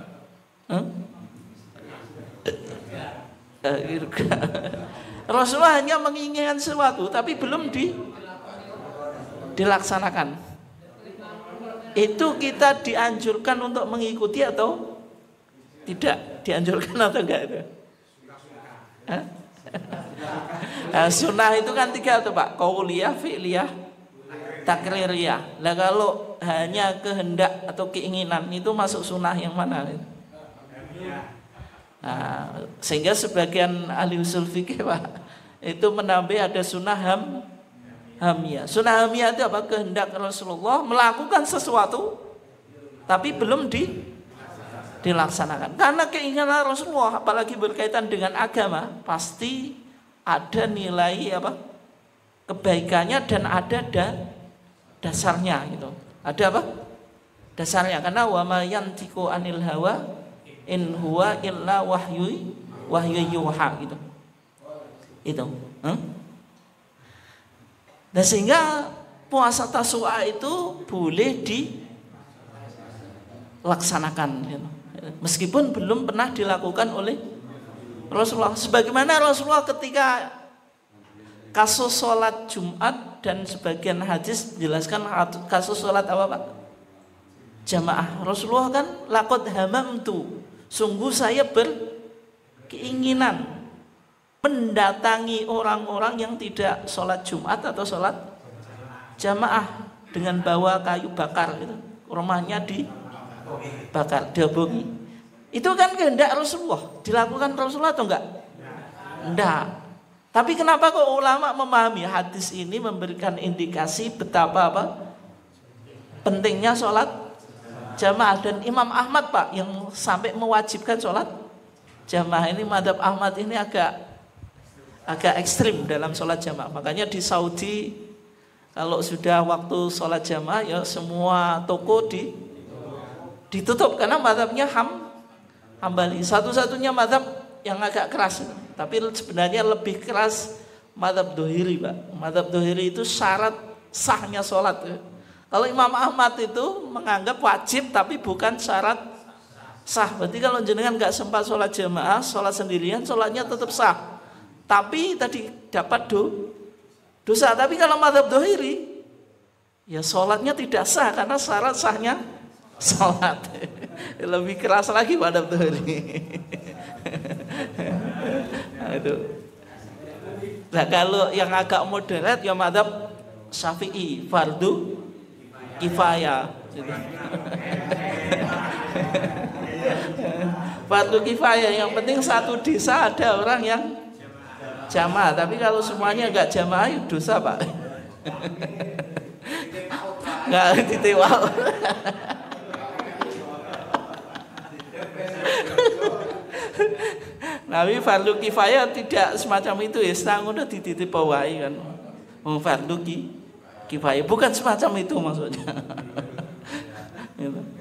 Rasulullah hanya menginginkan sesuatu tapi belum dilaksanakan. Itu kita dianjurkan untuk mengikuti atau tidak? Dianjurkan atau enggak itu? Sunnah itu kan 3 tuh Pak, qauliyah, fi'liyah, takririyah. Nah kalau hanya kehendak atau keinginan itu masuk sunnah yang mana? Nah, sehingga sebagian ahli usul fikih Pak itu menambah ada sunnah hamiyah. Sunnah hamiyah itu apa? Kehendak Rasulullah melakukan sesuatu tapi belum dilaksanakan. Karena keinginan Rasulullah apalagi berkaitan dengan agama pasti ada nilai kebaikannya dan ada dasarnya gitu. Ada apa? Dasarnya, karena wa ma yantiqu anil hawa in huwa illa wahyu yuha gitu. Itu. Nah sehingga puasa Tasu'a itu boleh dilaksanakan gitu. Meskipun belum pernah dilakukan oleh Rasulullah. Sebagaimana Rasulullah ketika kasus sholat Jumat dan sebagian hadis jelaskan kasus sholat apa Pak? Jamaah. Rasulullah kan laqad hamamtu, sungguh saya berkeinginan mendatangi orang-orang yang tidak sholat Jumat atau sholat jamaah dengan bawa kayu bakar gitu. Rumahnya dibakar, diobongi. Itu kan kehendak Rasulullah. Dilakukan Rasulullah atau enggak? Enggak. Tapi kenapa kok ulama memahami hadis ini memberikan indikasi betapa pentingnya sholat jamaah. Dan Imam Ahmad Pak yang sampai mewajibkan sholat jamaah. Ini madhab Ahmad ini agak ekstrim dalam sholat jamaah. Makanya di Saudi kalau sudah waktu sholat jamaah ya semua toko ditutup karena madhabnya Hambali. Satu-satunya madhab yang agak keras, tapi sebenarnya lebih keras madhab Dohiri Pak. Madhab Dohiri itu syarat sahnya sholat. Kalau Imam Ahmad itu menganggap wajib tapi bukan syarat sah. Berarti kalau jenengan nggak sempat sholat jamaah, sholat sendirian, sholatnya tetap sah. Tapi tadi dapat dosa. Tapi kalau madhab Dohiri, ya sholatnya tidak sah karena syarat sahnya sholat. Lebih keras lagi madhab Dohiri. Nah kalau yang agak moderat ya madhab Syafi'i, fardu kifayah gitu. Fardu kifayah, yang penting satu desa ada orang yang jamaah. Tapi kalau semuanya enggak jamaah ya dosa Pak. Enggak ditewal. Nabi fardu kifayah tidak semacam itu ya, setang udah dititip wae kan. Fardu kifayah bukan semacam itu maksudnya.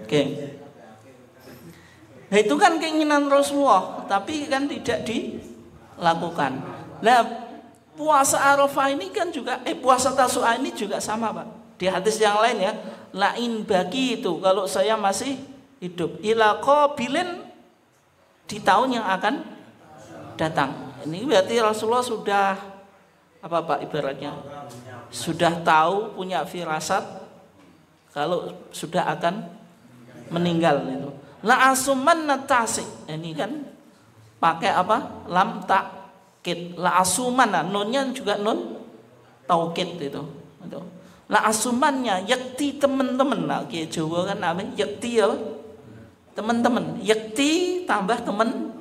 Oke. Nah itu kan keinginan Rasulullah, tapi kan tidak dilakukan. Nah puasa Arafah ini kan juga puasa Tasu'a ini juga sama Pak. Di hadis yang lain ya, lain bagi itu kalau saya masih hidup ila qabilin, di tahun yang akan datang. Ini berarti Rasulullah sudah apa Pak ibaratnya? Sudah tahu, punya firasat kalau sudah akan meninggal itu. La asuman natasi. Ini kan pakai apa? Lam takkid. La asuman, nunnya juga nun taukid itu. La asumannya yakti teman-teman. Nah, kayak Jawa kan namanya yakti ya. Teman-teman, yakti tambah teman.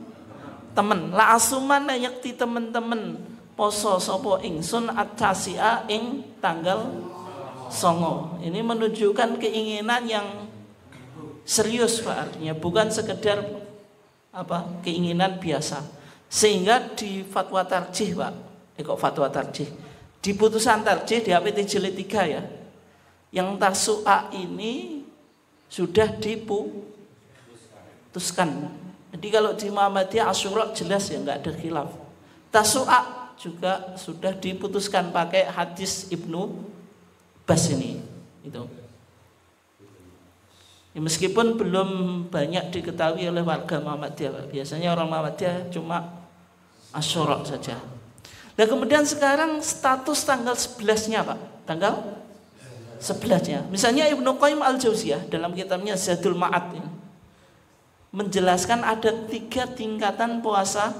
La asuman yakti teman-teman poso sapa ingsun at-tasi'a ing tanggal 9. Ini menunjukkan keinginan yang serius Pak, artinya bukan sekedar keinginan biasa. Sehingga di fatwa tarjih Pak, fatwa tarjih, di putusan tarjih di HPT jilid 3 ya, yang Tasu'a ini sudah diputuskan. Jadi kalau di Muhammadiyah Asyura jelas ya nggak ada khilaf. Tasu'a juga sudah diputuskan pakai hadis Ibnu Bas ini. Itu. Ya, meskipun belum banyak diketahui oleh warga Muhammadiyah. Biasanya orang Muhammadiyah cuma Asyura saja. Nah kemudian sekarang status tanggal 11-nya Pak. Tanggal 11-nya. Misalnya Ibnu Qayyim Al-Jauziyah dalam kitabnya Zadul Ma'ad ini menjelaskan ada 3 tingkatan puasa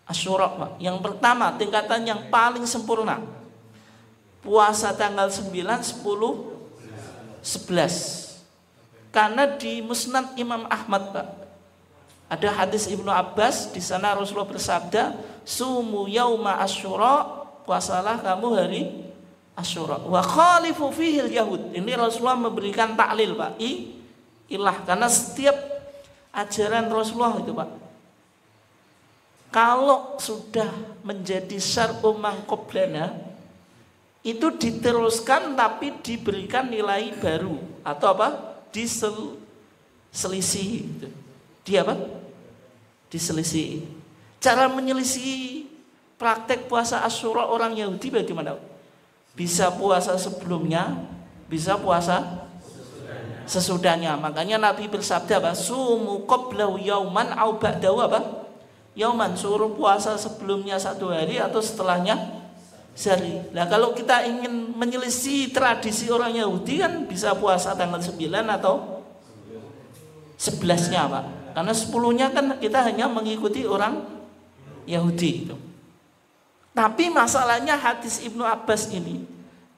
Asyura Pak. Yang pertama tingkatan yang paling sempurna, puasa tanggal 9, 10, 11. Karena di Musnad Imam Ahmad Pak ada hadis Ibnu Abbas, di sana Rasulullah bersabda, sumu yauma Asyura, puasalah kamu hari Asyura. Wa khalifu fihil yahud. Ini Rasulullah memberikan taklil Pak. Ilah, karena setiap ajaran Rasulullah itu Pak, kalau sudah menjadi syar'u man qablana itu diteruskan tapi diberikan nilai baru atau diselisih gitu. Diselisih. Cara menyelisih praktek puasa Asyura orang Yahudi bagaimana? bisa puasa sebelumnya, bisa puasa sesudahnya. Makanya Nabi bersabda apa? Sumu qablahu yauman au ba'dahu apa? Yauman, suruh puasa sebelumnya 1 hari atau setelahnya sehari. Nah, kalau kita ingin menyelisih tradisi orang Yahudi kan bisa puasa tanggal 9 atau 11-nya, Pak. Karena 10-nya kan kita hanya mengikuti orang Yahudi itu. Tapi masalahnya hadis Ibnu Abbas ini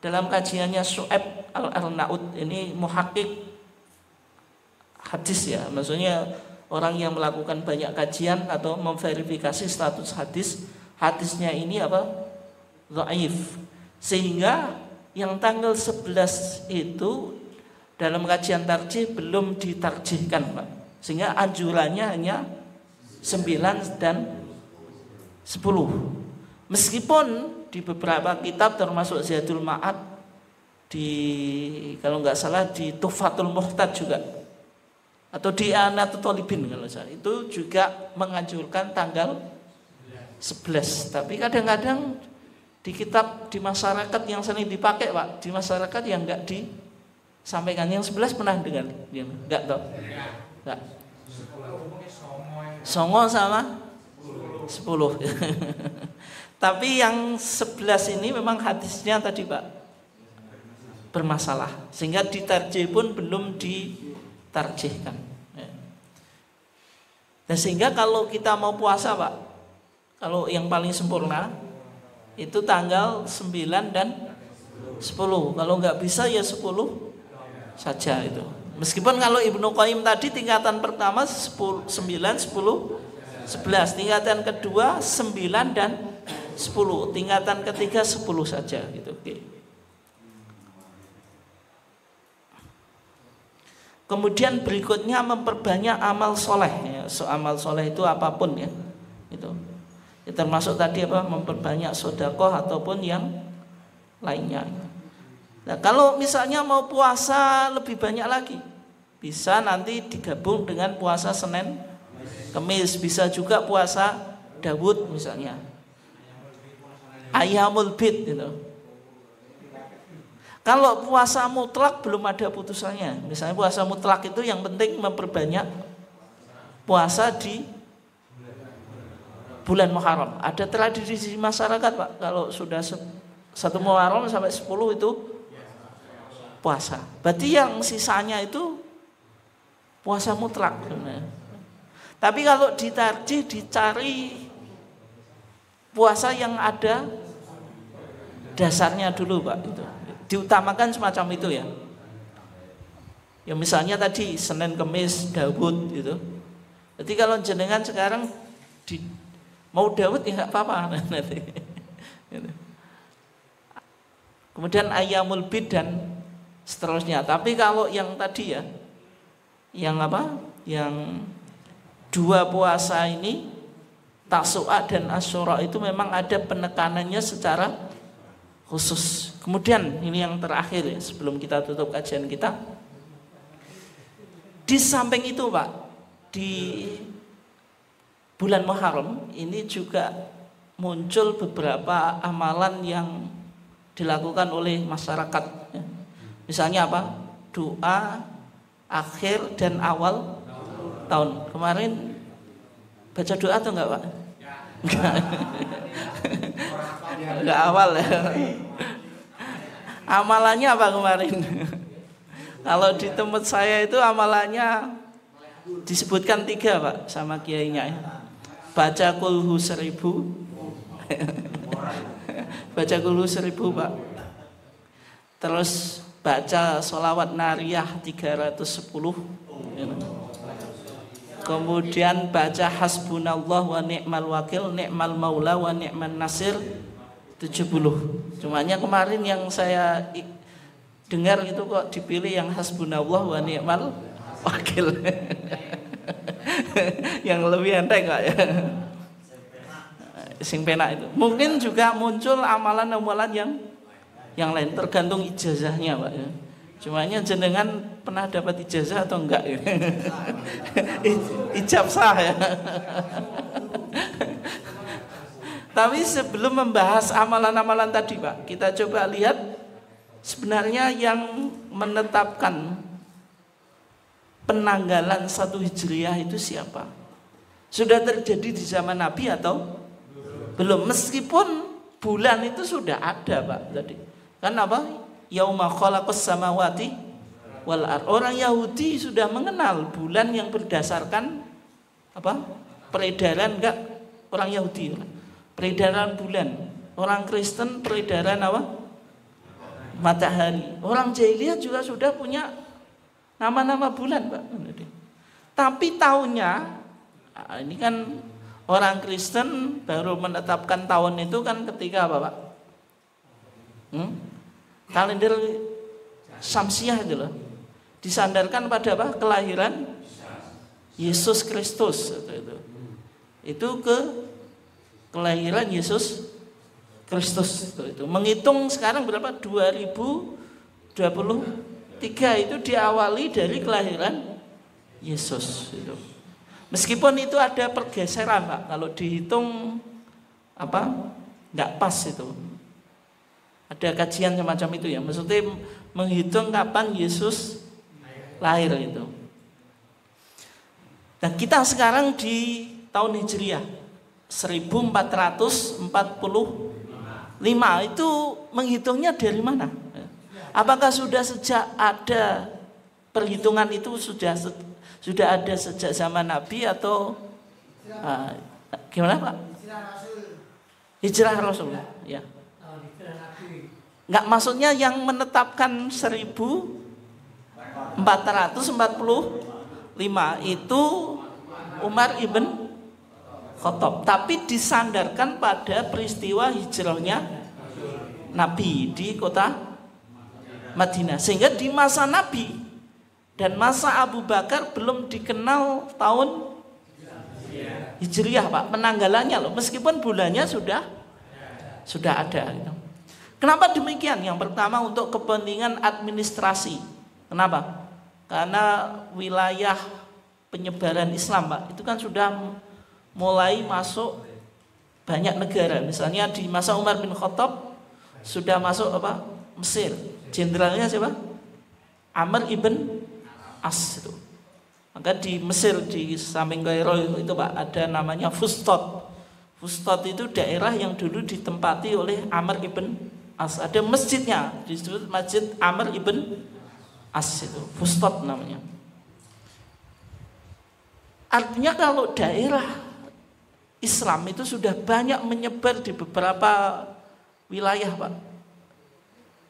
dalam kajiannya Syu'aib Al-Arnaud, ini muhakkik hadis ya, maksudnya orang yang melakukan banyak kajian atau memverifikasi status hadisnya ini apa? Dhaif. Sehingga yang tanggal 11 itu dalam kajian tarjih belum ditarjihkan, Pak. Sehingga anjurannya hanya 9 dan 10. Meskipun di beberapa kitab termasuk Zadul Ma'ad, di kalau nggak salah di Tuhfatul Muhtad juga, atau di Anatul Thalibin kalau salah, itu juga menganjurkan tanggal 11. Tapi kadang-kadang di kitab di masyarakat yang sering dipakai, Pak, di masyarakat yang enggak disampaikan. Yang 11 pernah dengar? Enggak tahu. Enggak. Songo sama 10. Tapi yang 11 ini memang hadisnya tadi, Pak, bermasalah, sehingga ditarjih pun belum ditarjihkan. Dan sehingga kalau kita mau puasa, Pak, kalau yang paling sempurna itu tanggal 9 dan 10. Kalau nggak bisa ya 10 saja itu. Meskipun kalau Ibnu Qayyim tadi tingkatan pertama 9, 10, 11. Tingkatan kedua 9 dan 10. Tingkatan ketiga 10 saja gitu. Oke. Kemudian berikutnya memperbanyak amal soleh ya. Amal soleh itu apapun ya, itu ya, termasuk tadi apa, memperbanyak sedekah ataupun yang lainnya. Nah, kalau misalnya mau puasa lebih banyak lagi, bisa nanti digabung dengan puasa Senin Kemis, bisa juga puasa Daud misalnya, Ayyamul Bid gitu. Kalau puasa mutlak belum ada putusannya. Misalnya puasa mutlak itu yang penting memperbanyak puasa di bulan Muharram. Ada tradisi masyarakat, Pak, kalau sudah 1 Muharram sampai 10 itu puasa. Berarti yang sisanya itu puasa mutlak. Tapi kalau ditarjih dicari puasa yang ada dasarnya dulu, Pak, itu. Diutamakan semacam itu ya. Ya misalnya tadi Senin Kemis Daud gitu. Jadi kalau jenengan sekarang mau Daud ya nggak apa-apa nanti. Kemudian Ayyamul Bid dan seterusnya. Tapi kalau yang tadi ya, yang apa? Yang 2 puasa ini, Tasu'a dan Asyura, itu memang ada penekanannya secara khusus. Kemudian ini yang terakhir ya, sebelum kita tutup kajian kita. Di samping itu, Pak, di bulan Muharram ini juga muncul beberapa amalan yang dilakukan oleh masyarakat ya. Misalnya apa? Doa akhir dan awal tahun. Kemarin baca doa atau enggak, Pak? Enggak awal ya. Amalannya apa kemarin? Kalau di tempat saya itu amalannya disebutkan 3, Pak, sama kiainya. Baca kulhu 1000. Baca kulhu 1000, Pak. Terus baca sholawat nariyah 310. Kemudian baca hasbunallah wa ni'mal wakil, ni'mal maula wa ni'man nasir 70. Cumanya kemarin yang saya dengar itu kok dipilih yang hasbunallah wa ni'mal wakil. Yang lebih enteng kok ya. Sing penak itu. Mungkin juga muncul amalan-amalan yang lain, tergantung ijazahnya, Pak ya. Cumanya jenengan pernah dapat ijazah atau enggak ya? Ijab sah ya. Tapi sebelum membahas amalan-amalan tadi Pak, kita coba lihat sebenarnya yang menetapkan penanggalan 1 Hijriah itu siapa? Sudah terjadi di zaman Nabi atau belum? Meskipun bulan itu sudah ada Pak tadi. Kan apa? Yauma khalaqas samawati wal ardh. Orang Yahudi sudah mengenal bulan yang berdasarkan apa? Peredaran enggak orang Yahudi. Peredaran bulan. Orang Kristen peredaran apa? Matahari. Orang jahiliyah juga sudah punya nama-nama bulan Pak. Tapi tahunnya, ini kan orang Kristen baru menetapkan tahun itu kan ketika apa Pak? Kalender Syamsiah itu loh. Disandarkan pada apa? Kelahiran Yesus Kristus itu ke kelahiran Yesus Kristus itu. Menghitung sekarang berapa? 2023 itu diawali dari kelahiran Yesus itu. Meskipun itu ada pergeseran Pak, kalau dihitung apa nggak pas itu. Ada kajian semacam itu ya. Maksudnya menghitung kapan Yesus lahir itu. Nah kita sekarang di tahun Hijriah 1445 itu menghitungnya dari mana? Apakah sudah sejak ada perhitungan itu sudah ada sejak zaman Nabi atau gimana Pak? Hijrah Rasul ya. Enggak, maksudnya yang menetapkan 1445 itu Umar ibn Khattab, tapi disandarkan pada peristiwa hijrahnya Nabi di kota Madinah, sehingga di masa Nabi dan masa Abu Bakar belum dikenal tahun Hijriah Pak, penanggalannya loh, meskipun bulannya sudah ada gitu. Kenapa demikian? Yang pertama untuk kepentingan administrasi. Kenapa? Karena wilayah penyebaran Islam Pak itu kan sudah mulai masuk banyak negara. Misalnya di masa Umar bin Khattab sudah masuk apa? Mesir. Jenderalnya siapa? Amr ibn As itu. Maka di Mesir di samping Kairo itu Pak ada namanya Fustat. Fustat itu daerah yang dulu ditempati oleh Amr ibn As. Ada masjidnya disebut Masjid Amr ibn As itu. Fustat namanya. Artinya kalau daerah Islam itu sudah banyak menyebar di beberapa wilayah Pak.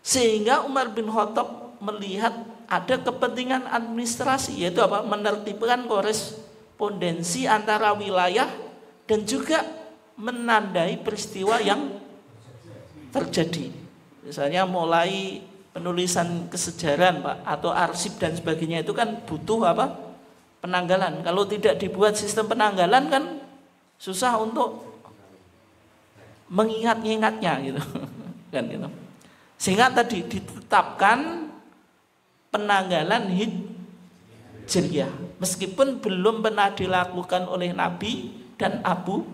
Sehingga Umar bin Khattab melihat ada kepentingan administrasi, yaitu apa? Menertibkan korespondensi antara wilayah dan juga menandai peristiwa yang terjadi. Misalnya mulai penulisan kesejarahan Pak atau arsip dan sebagainya itu kan butuh apa? Penanggalan. Kalau tidak dibuat sistem penanggalan kan susah untuk mengingat-ingatnya gitu. Kan gitu. Sehingga tadi ditetapkan penanggalan Hijriah meskipun belum pernah dilakukan oleh Nabi dan Abu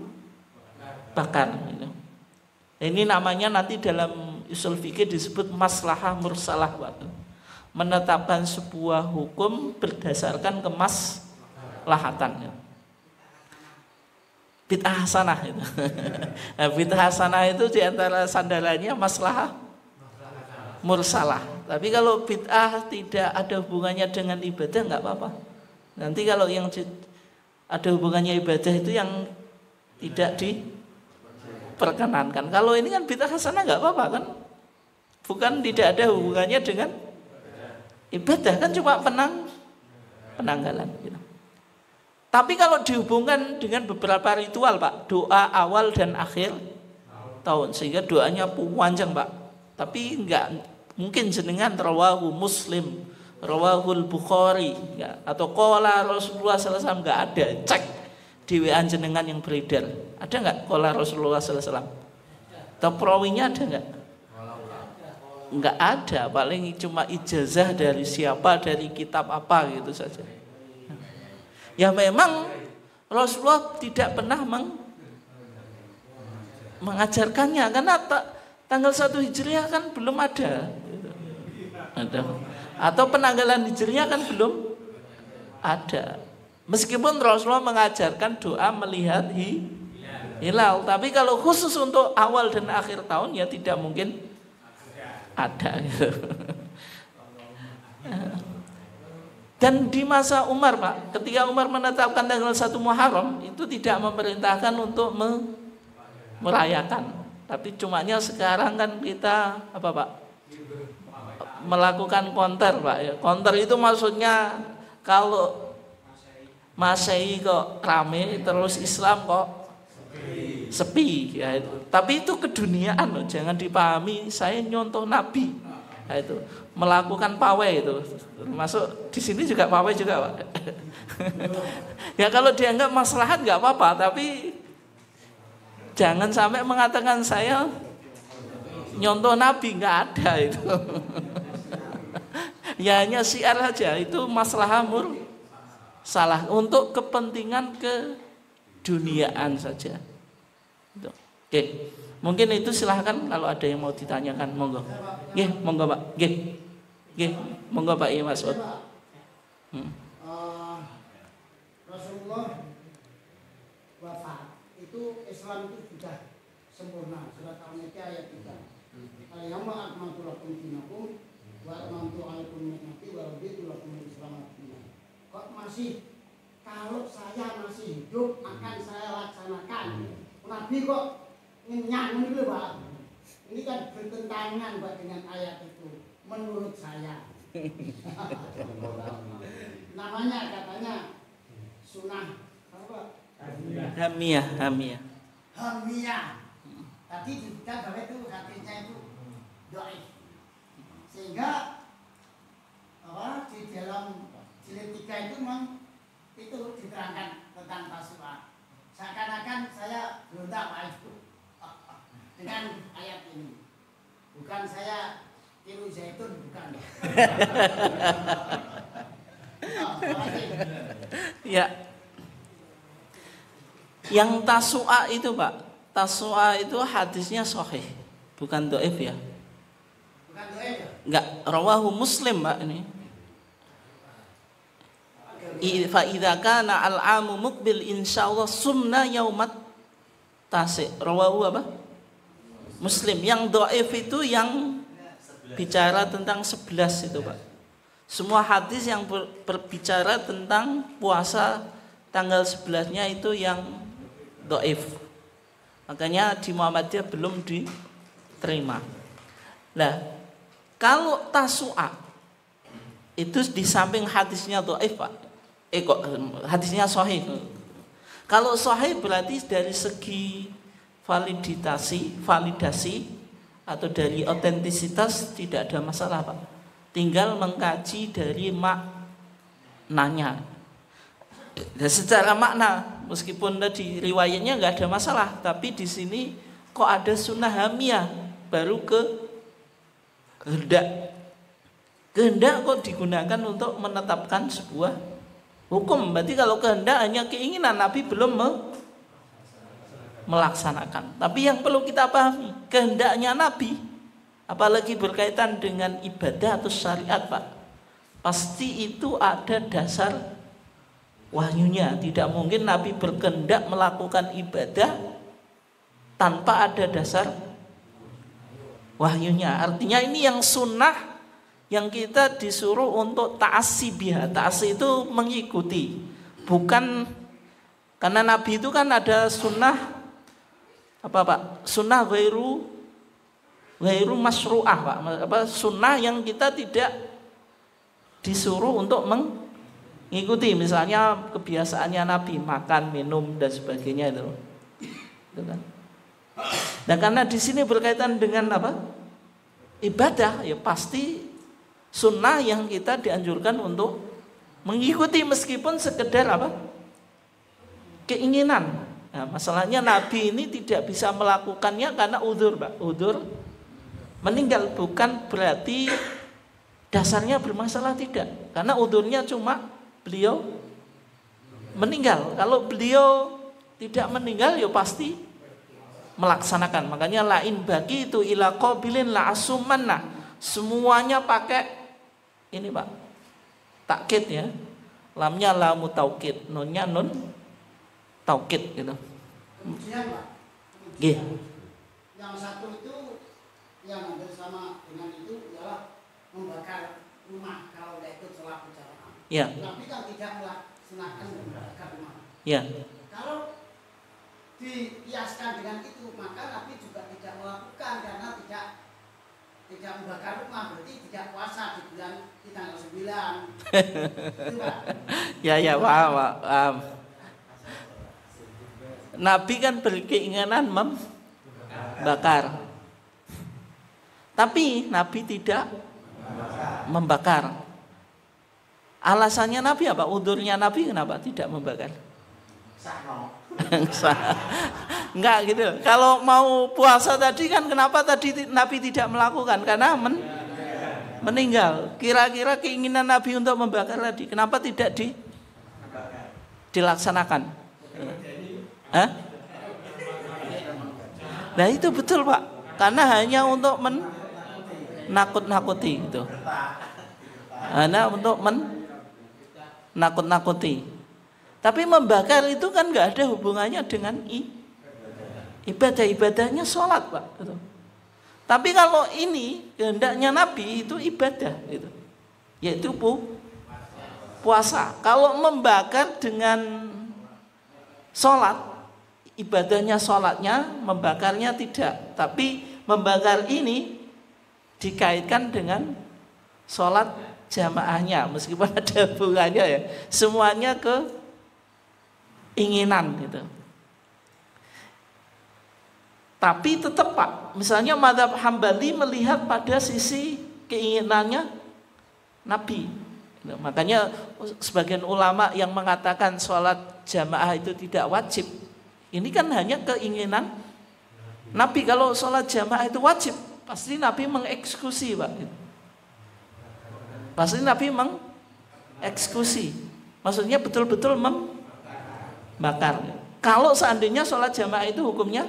Bakar gitu. Ini namanya nanti dalam usul fikih disebut maslahah mursalah Pak. Menetapkan sebuah hukum berdasarkan kemaslahatan. Bid'ah hasanah itu. Nah, bid'ah hasanah itu diantara sandarannya maslahah mursalah. Tapi kalau bid'ah tidak ada hubungannya dengan ibadah nggak apa-apa. Nanti kalau yang ada hubungannya ibadah itu yang tidak diperkenankan. Kalau ini kan bid'ah hasanah nggak apa-apa kan? Bukan tidak ada hubungannya dengan ibadah, kan cuma penanggalan gitu. Tapi kalau dihubungkan dengan beberapa ritual Pak, doa awal dan akhir tahun, sehingga doanya panjang Pak. Tapi enggak mungkin jenengan rawahu Muslim, rawahul Bukhari ya, atau qala Rasulullah sallallahu alaihi wasallam, enggak ada. Cek di WA jenengan yang beredar. Ada enggak qala Rasulullah sallallahu alaihi wasallam? Atau perawinya ada enggak? Enggak ada, paling cuma ijazah dari siapa, dari kitab apa gitu saja. Ya memang Rasulullah tidak pernah mengajarkannya karena tanggal 1 Hijriah kan belum ada. Atau penanggalan Hijriah kan belum ada. Meskipun Rasulullah mengajarkan doa melihat hilal, tapi kalau khusus untuk awal dan akhir tahun ya tidak mungkin ada gitu. Dan di masa Umar, Pak, ketika Umar menetapkan tanggal 1 Muharram itu tidak memerintahkan untuk merayakan. Tapi cumanya sekarang kan kita apa, Pak? Melakukan counter, Pak ya. Counter itu maksudnya kalau Masehi kok rame terus Islam kok sepi ya itu. Tapi itu keduniaan loh, jangan dipahami saya nyontoh Nabi. Nah, itu melakukan pawai itu. Termasuk di sini juga pawai juga, Pak. Ya kalau dianggap maslahat enggak apa-apa, tapi jangan sampai mengatakan saya nyontoh Nabi, enggak ada itu. Ya hanya syiar saja, itu masalah salah untuk kepentingan keduniaan saja. Oke, mungkin itu silahkan kalau ada yang mau ditanyakan, monggo. Nggih, monggo Pak. Nggih, monggo Pak Iya Masud. Rasulullah wafat itu Islam itu sudah sempurna. Surat Al-Ma'idah ayat 3. Al-yawma akmaltu lakum dinakum wa atmamtu 'alaikum ni'mati wa raditu lakum al-Islam dinan. Kok masih, kalau saya masih hidup akan saya laksanakan. Nabi kok ngenyang gitu, Pak. Ini kan bertentangan, Pak, dengan ayat itu menurut saya. Namanya katanya sunnah apa? Hamiyah. Tadi juga bahwa itu hadisnya itu dhaif. Sehingga di dalam jilid 3 itu memang itu diterangkan tentang tasu'a. Seakan-akan saya berontak, Pak Ibu, dengan ayat ini. Bukan saya tiru zaitun, bukan. Ya. Yang tasu'a itu, Pak, tasu'a itu hadisnya sahih, bukan dhaif ya. Bukan dhaif ya? Enggak, rawahu Muslim, Pak, ini. Fa idza kana al-amu muqbil insyaallah sumna yaumat tasi. Rawahu apa? Muslim. Yang dhaif itu yang bicara tentang 11 itu, Pak. Semua hadis yang berbicara tentang puasa tanggal 11-nya itu yang dhaif. Makanya di Muhammadiyah belum diterima. Nah, kalau tasu'a itu di samping hadisnya dhaif, Pak. Hadisnya sahih. Kalau sahih berarti dari segi validasi atau dari otentisitas tidak ada masalah, Pak. Tinggal mengkaji dari maknanya. Dan secara makna, meskipun tadi riwayatnya nggak ada masalah, tapi di sini kok ada sunnah hamiyah, baru kehendak kok digunakan untuk menetapkan sebuah hukum. Berarti kalau kehendak hanya keinginan, Nabi belum melaksanakan. Tapi yang perlu kita pahami, kehendaknya Nabi, apalagi berkaitan dengan ibadah atau syariat, Pak, pasti itu ada dasar wahyunya. Tidak mungkin Nabi berkehendak melakukan ibadah tanpa ada dasar wahyunya. Artinya ini yang sunnah, yang kita disuruh untuk ta'assi biha. Ta'assi itu mengikuti, bukan karena Nabi itu kan ada sunnah apa, Pak? Sunnah ghairu masyru'ah, Pak. Apa, sunnah yang kita tidak disuruh untuk mengikuti. Misalnya kebiasaannya Nabi makan, minum dan sebagainya itu kan. Dan karena di sini berkaitan dengan apa? Ibadah, ya pasti sunnah yang kita dianjurkan untuk mengikuti meskipun sekedar apa? Keinginan. Nah, masalahnya Nabi ini tidak bisa melakukannya karena udzur, Pak. Udzur meninggal, bukan berarti dasarnya bermasalah, tidak. Karena udzurnya cuma beliau meninggal. Kalau beliau tidak meninggal ya pasti melaksanakan. Makanya lain bagi itu ila qabilin la asumanna. Semuanya pakai ini Pak, takkid ya. Lamnya lamu taukid, nunnya nun taukid gitu. Kemudian Pak, Nggih. yang satu itu yang hampir sama dengan itu ialah membakar rumah kalau tidak ikut sholat berjamaah. Ya. Tapi kan tidak melaksanakan membakar rumah. Ya. Kalau dikiaskan dengan itu maka Nabi juga tidak melakukan karena tidak membakar rumah, berarti tidak puasa di bulan di tanggal 9. Itu, Pak. Ya, paham. Nabi kan berkeinginan membakar. Tapi Nabi tidak membakar. Alasannya Nabi apa? Udurnya Nabi kenapa tidak membakar? Enggak gitu. Kalau mau puasa tadi kan kenapa tadi Nabi tidak melakukan? Karena meninggal. Kira-kira keinginan Nabi untuk membakar tadi kenapa tidak dilaksanakan? Hah? Nah itu betul Pak. Karena hanya untuk nakut-nakuti itu. Hanya untuk nakut-nakuti. Tapi membakar itu kan nggak ada hubungannya dengan ibadahnya sholat Pak. Gitu. Tapi kalau ini kehendaknya Nabi itu ibadah, gitu. Yaitu puasa. Kalau membakar dengan sholat, ibadahnya sholatnya, membakarnya tidak. Tapi membakar ini dikaitkan dengan sholat jamaahnya, meskipun ada hubungannya ya. Semuanya keinginan gitu. Tapi tetap Pak, misalnya mazhab Hambali melihat pada sisi keinginannya Nabi. Makanya sebagian ulama yang mengatakan sholat jamaah itu tidak wajib, ini kan hanya keinginan Nabi. Kalau sholat jamaah itu wajib, pasti Nabi mengeksekusi Pak. Pasti Nabi mengeksekusi. Maksudnya betul-betul membakar. Kalau seandainya sholat jamaah itu hukumnya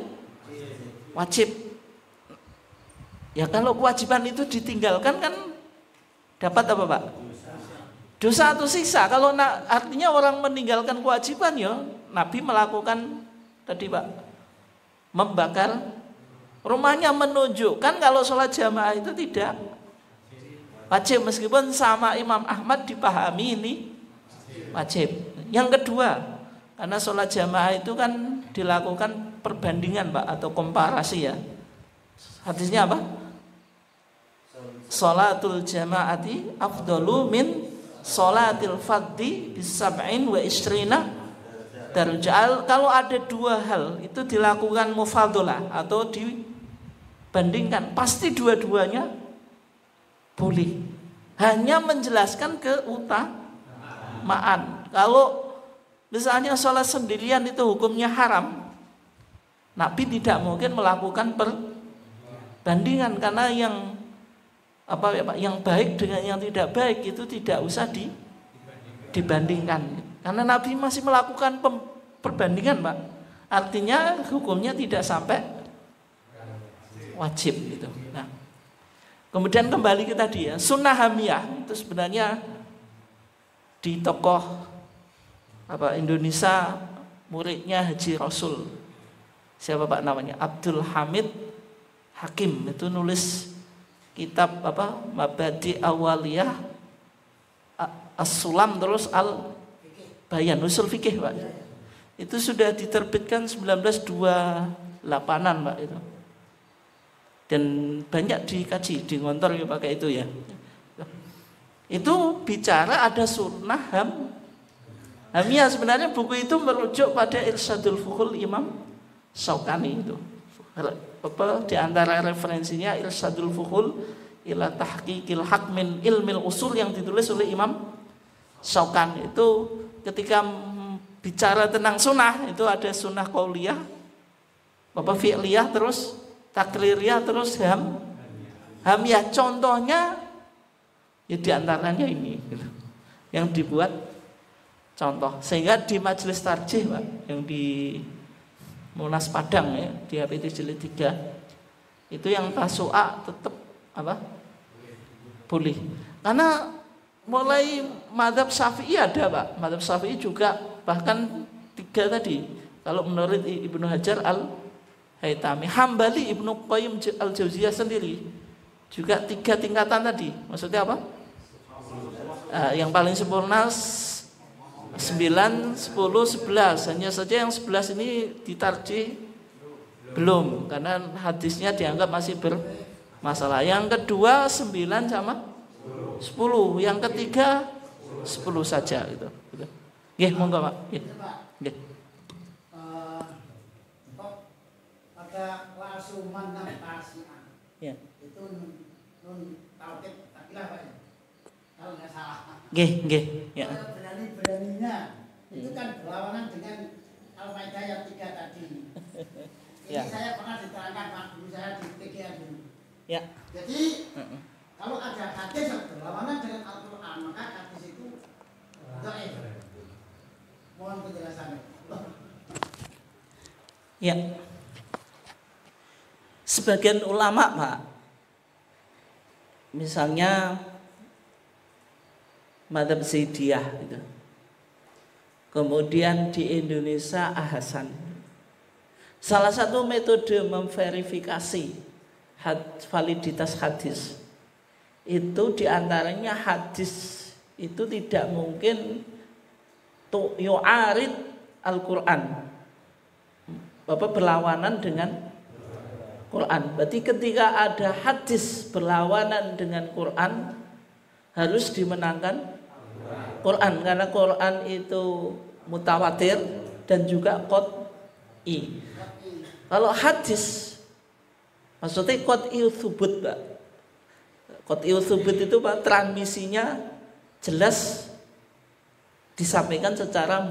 wajib. Ya kalau kewajiban itu ditinggalkan kan dapat apa Pak? Dosa atau siksa. Kalau artinya orang meninggalkan kewajiban ya Nabi melakukan tadi Pak, membakar rumahnya, menunjukkan kalau sholat jamaah itu tidak wajib, meskipun sama Imam Ahmad dipahami ini wajib. Yang kedua, karena sholat jamaah itu kan dilakukan perbandingan Pak, atau komparasi ya. Hadisnya apa? Sholatul jamaati afdalu min sholatil fadhi bisab'in wa isrina darajah. Kalau ada dua hal itu dilakukan mufadalah atau dibandingkan, pasti dua-duanya boleh. Hanya menjelaskan keutamaan. Kalau misalnya sholat sendirian itu hukumnya haram, Nabi tidak mungkin melakukan perbandingan, karena yang yang baik dengan yang tidak baik itu tidak usah dibandingkan. Karena Nabi masih melakukan perbandingan Pak. Artinya hukumnya tidak sampai wajib gitu. Nah, kemudian kembali ke tadi ya, sunnah hamiyah itu sebenarnya di tokoh Indonesia, muridnya Haji Rasul. Siapa Pak namanya? Abdul Hamid Hakim, itu nulis kitab Mabadi Awaliyah As-Sulam, terus Al-Bayan, usul fikih Pak. Itu sudah diterbitkan 1928-an Pak itu. Dan banyak dikaji, di ngontor ya pakai itu ya. Itu bicara ada sunnah hamiyah. Sebenarnya buku itu merujuk pada Irsyadul Fuhul Imam Syaukani itu. Di antara referensinya Irsyadul Fuhul ila tahqiqil haq min ilmil usul yang ditulis oleh Imam Syaukani. Itu ketika bicara tentang sunnah itu ada sunnah qauliyah, fi'liyah, terus takririyah, terus hamiyah. Contohnya ya diantaranya ini gitu, yang dibuat contoh, sehingga di majelis tarjih Pak, yang di Munas Padang ya, di HPT jilid 3. Itu yang tasu'a tetap apa? Boleh. Karena mulai mazhab Syafi'i ada, Pak. Mazhab Syafi'i juga bahkan 3 tadi. Kalau menurut Ibnu Hajar Al-Haytami, Hambali, Ibnu Qayyim Al-Jauziyah sendiri juga 3 tingkatan tadi. Maksudnya apa? Yang paling sempurna 9, 10, 11. Hanya saja yang 11 ini ditarjih belum, karena hadisnya dianggap masih bermasalah. Yang kedua 9 sama 10. Yang ketiga 10 saja gitu. Nggih, monggo Pak. Nggih. Pada lasuman dan tasian. Ya. Itu nun taukid takilah Pak ya. Kalau nggak salah. Nggih, ya. Berani-beraninya itu kan berlawanan dengan Al-Maidah yang 3 tadi. Ini Ya. saya pernah diterangkan Pak Guru saya di TGA dulu. Ya. Jadi kalau ada hadis yang berlawanan dengan Al-Quran, maka hadis itu dhaif. Mohon penjelasannya. Ya. Sebagian ulama, Pak, misalnya mazhab Zaidiyah gitu. Kemudian di Indonesia Ahsan. Salah satu metode memverifikasi validitas hadis itu diantaranya hadis itu tidak mungkin yu'arid Al-Quran, berlawanan dengan Quran. Berarti ketika ada hadis berlawanan dengan Quran harus dimenangkan Quran, karena Quran itu mutawatir dan juga qat'i. Kalau hadis maksudnya qat'i tsubut, Pak. Qat'i tsubut itu Pak, transmisinya jelas disampaikan secara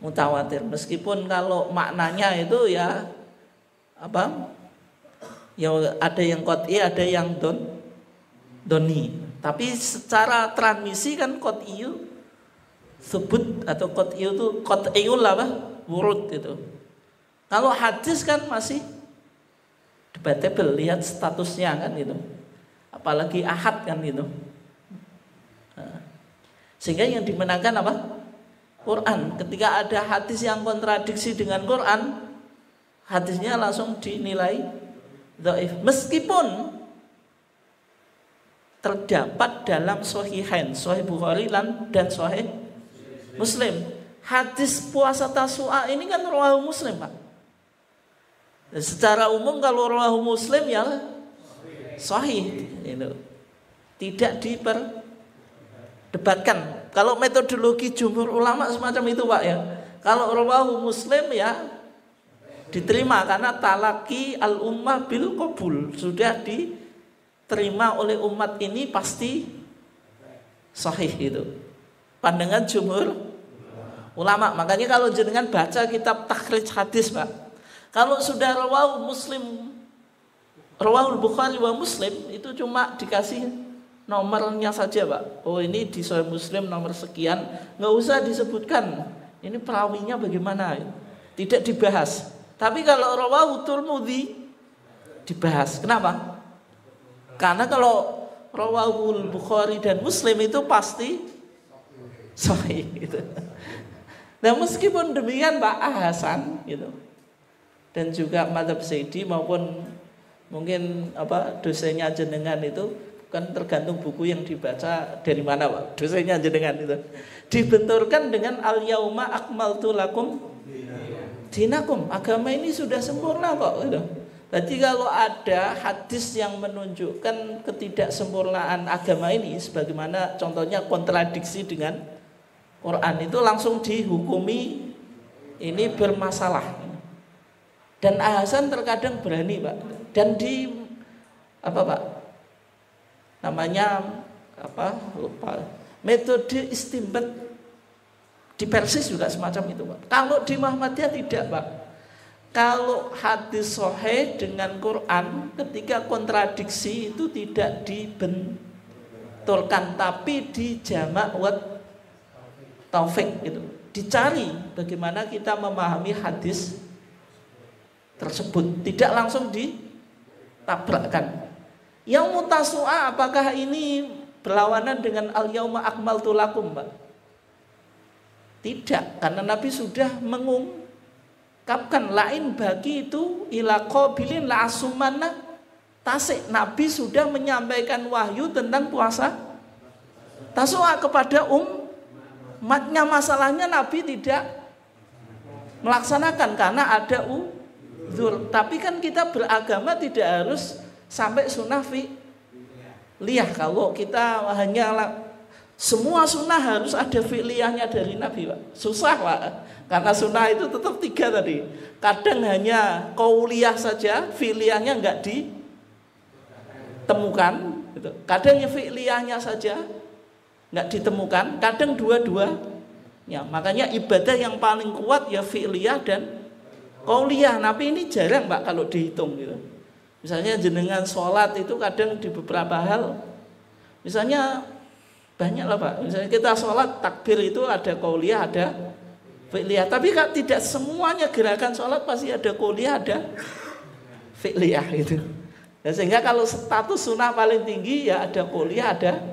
mutawatir. Meskipun kalau maknanya itu ya apa? Ya ada yang qat'i, ada yang doni. Tapi secara transmisi kan qat'i tsubut atau qat'i itu qat'iul apa? Wurud gitu. Kalau hadis kan masih debatable, lihat statusnya kan gitu. Apalagi ahad kan gitu. Sehingga yang dimenangkan apa? Quran. Ketika ada hadis yang kontradiksi dengan Quran, hadisnya langsung dinilai dhaif. Meskipun terdapat dalam Sahihain, Sahih Bukhari dan Sahih Muslim. Hadis puasa Tasu'a ini kan rawahu Muslim, Pak. Dan secara umum kalau rawahu Muslim ya sahih itu. Tidak diperdebatkan. Kalau metodologi jumhur ulama semacam itu, Pak ya. Kalau rawahu Muslim ya diterima karena talaki al-ummah bil qabul, sudah diterima oleh umat ini pasti sahih itu. Pandangan jumhur ulama. Makanya kalau jenengan baca kitab takhrij hadis, Pak, kalau sudah rawahu Muslim, rawahul Bukhari wa Muslim, itu cuma dikasih nomornya saja, Pak. Oh, ini di Sahih Muslim nomor sekian, nggak usah disebutkan ini perawinya bagaimana, tidak dibahas. Tapi kalau rawahu Tirmidzi dibahas. Kenapa? Karena kalau rawahul Bukhari dan Muslim itu pasti sahih gitu. Nah, meskipun demikian Pak Hasan gitu, dan juga mazhab Zaidi maupun mungkin dosennya jenengan itu kan tergantung buku yang dibaca dari mana, Pak. Dosennya jenengan itu dibenturkan dengan al-yauma akmaltu lakum dinakum. Agama ini sudah sempurna kok gitu. Berarti kalau ada hadis yang menunjukkan ketidaksempurnaan agama ini, sebagaimana contohnya kontradiksi dengan Quran, itu langsung dihukumi ini bermasalah. Dan Ahsan terkadang berani, Pak. Dan di Pak? Namanya lupa. Metode istinbat di Persis juga semacam itu, Pak. Kalau di Muhammadiyah tidak, Pak. Kalau hadis sahih dengan Quran ketika kontradiksi itu tidak dibenturkan, tapi dijamak wa taufik gitu. Dicari bagaimana kita memahami hadis tersebut, tidak langsung ditabrakkan. Yaumut Tasu'a, apakah ini berlawanan dengan al-yauma akmaltu lakum, Pak? Tidak, karena Nabi sudah mengungkapkan lain bagi itu ila qabilin la asumanna tasik. Nabi sudah menyampaikan wahyu tentang puasa Tasu'a kepada umatnya. Masalahnya Nabi tidak melaksanakan karena ada uzur. Tapi kan kita beragama tidak harus sampai sunnah fi'liyah. Kalau kita hanya semua sunnah harus ada fi'liyahnya dari Nabi, Pak, susah, Pak. Karena sunnah itu tetap 3 tadi. Kadang hanya qauliyah saja, fi'liyahnya enggak ditemukan gitu. Kadang fi'liyahnya saja enggak ditemukan, kadang dua-duanya. Makanya ibadah yang paling kuat ya fi'liyah dan qauliyah. Tapi ini jarang, Pak, kalau dihitung gitu. Misalnya jenengan sholat itu kadang di beberapa hal, misalnya banyak lah, Pak. Misalnya kita sholat takbir itu ada qauliyah, ada fi'liyah. Tapi kan tidak semuanya gerakan sholat pasti ada qauliyah, ada fi'liyah gitu. Dan sehingga kalau status sunnah paling tinggi ya ada qauliyah, ada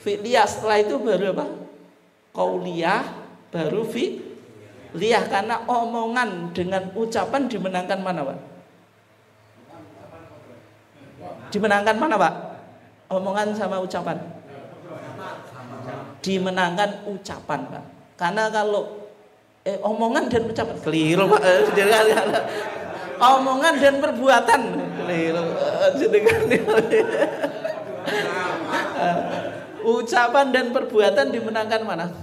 fi'liyah. Setelah itu baru apa? Qauliyah, baru fi'liyah. Karena omongan dengan ucapan dimenangkan mana, Pak? Dimenangkan mana, Pak? Omongan sama ucapan? Dimenangkan ucapan, Pak. Karena kalau omongan dan ucapan keliru, Pak. Omongan dan perbuatan keliru. Ucapan dan perbuatan dimenangkan mana?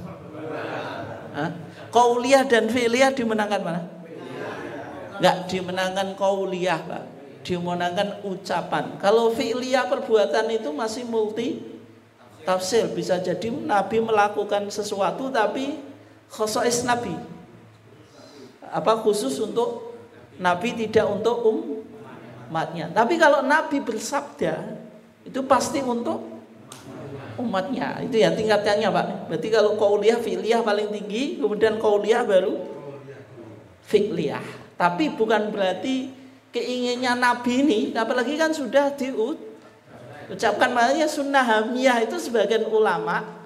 Qauliyah dan fi'liyah dimenangkan mana? Enggak dimenangkan qauliyah, Pak. Dimenangkan ucapan. Kalau fi'liyah perbuatan itu masih multi tafsir, bisa jadi Nabi melakukan sesuatu tapi khosais Nabi, apa khusus untuk Nabi, tidak untuk umatnya. Tapi kalau Nabi bersabda itu pasti untuk umatnya. Itu ya tingkatannya, Pak. Berarti kalau qauliyah fi'liyah paling tinggi, kemudian qauliyah baru fi'liyah. Tapi bukan berarti keinginannya Nabi ini, apalagi kan sudah ucapkan, makanya sunnah hamiyah itu sebagian ulama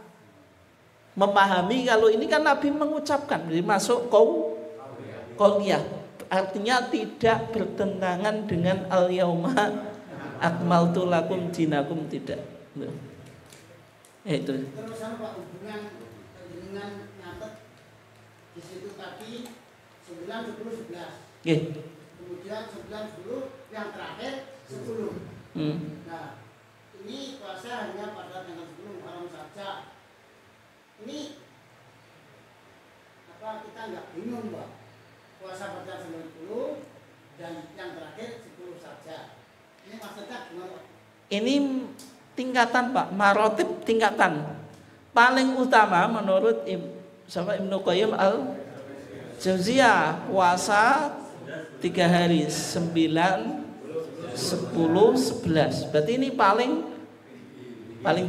memahami kalau ini kan Nabi mengucapkan, jadi masuk qauliyah, artinya tidak bertentangan dengan al-yauma akmaltu lakum dinakum, tidak. Itu. Terus apa hubungan dengan nyatet di situ tadi 9, 10, 11. Kemudian 9, 10, yang terakhir 10. Nah, ini puasa hanya pada tanggal 10 Muharram saja. Ini apa, kita nggak bingung, Pak? Puasa pada 90 dan yang terakhir 10 saja. Ini maksudnya gimana, Pak? Ini tingkatan, Pak, marotib tingkatan. Paling utama menurut Ibnu Qayyim al-Jauziyah puasa 3 hari, 9, 10, 11. Berarti ini paling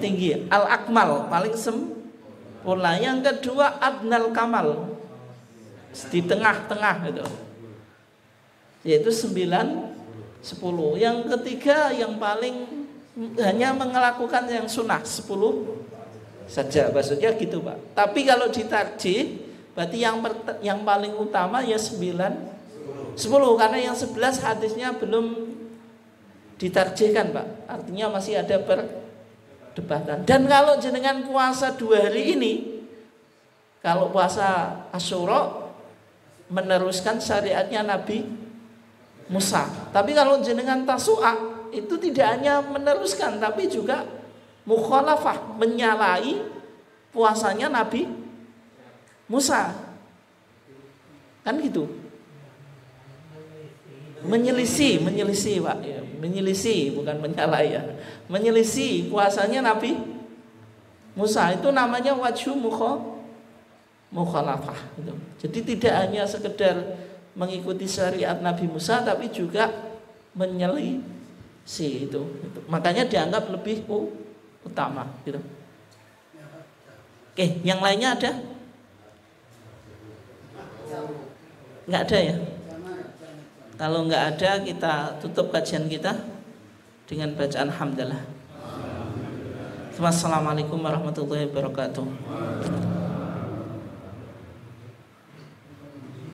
tinggi. Al-akmal paling sempurna. Yang kedua adnal kamal, di tengah-tengah itu, yaitu 9, 10. Yang ketiga yang paling hanya melakukan yang sunnah 10 saja, maksudnya gitu, Pak. Tapi kalau ditarjih berarti yang paling utama ya 9, 10, karena yang 11 hadisnya belum ditarjihkan, Pak. Artinya masih ada perdebatan. Dan kalau jenengan puasa 2 hari ini, kalau puasa Asyura meneruskan syariatnya Nabi Musa. Tapi kalau jenengan Tasu'a itu tidak hanya meneruskan tapi juga mukhalafah, menyalahi puasanya Nabi Musa. Kan gitu. Menyelisih, Pak, ya. Menyelisih, bukan menyalahi ya. Menyelisih puasanya Nabi Musa, itu namanya wajhu mukhalafah gitu. Jadi tidak hanya sekedar mengikuti syariat Nabi Musa tapi juga menyelisih itu. Makanya dianggap lebih utama gitu. Oke, yang lainnya ada? Enggak ada ya? Kalau nggak ada, kita tutup kajian kita dengan bacaan hamdalah. Wassalamualaikum warahmatullahi wabarakatuh.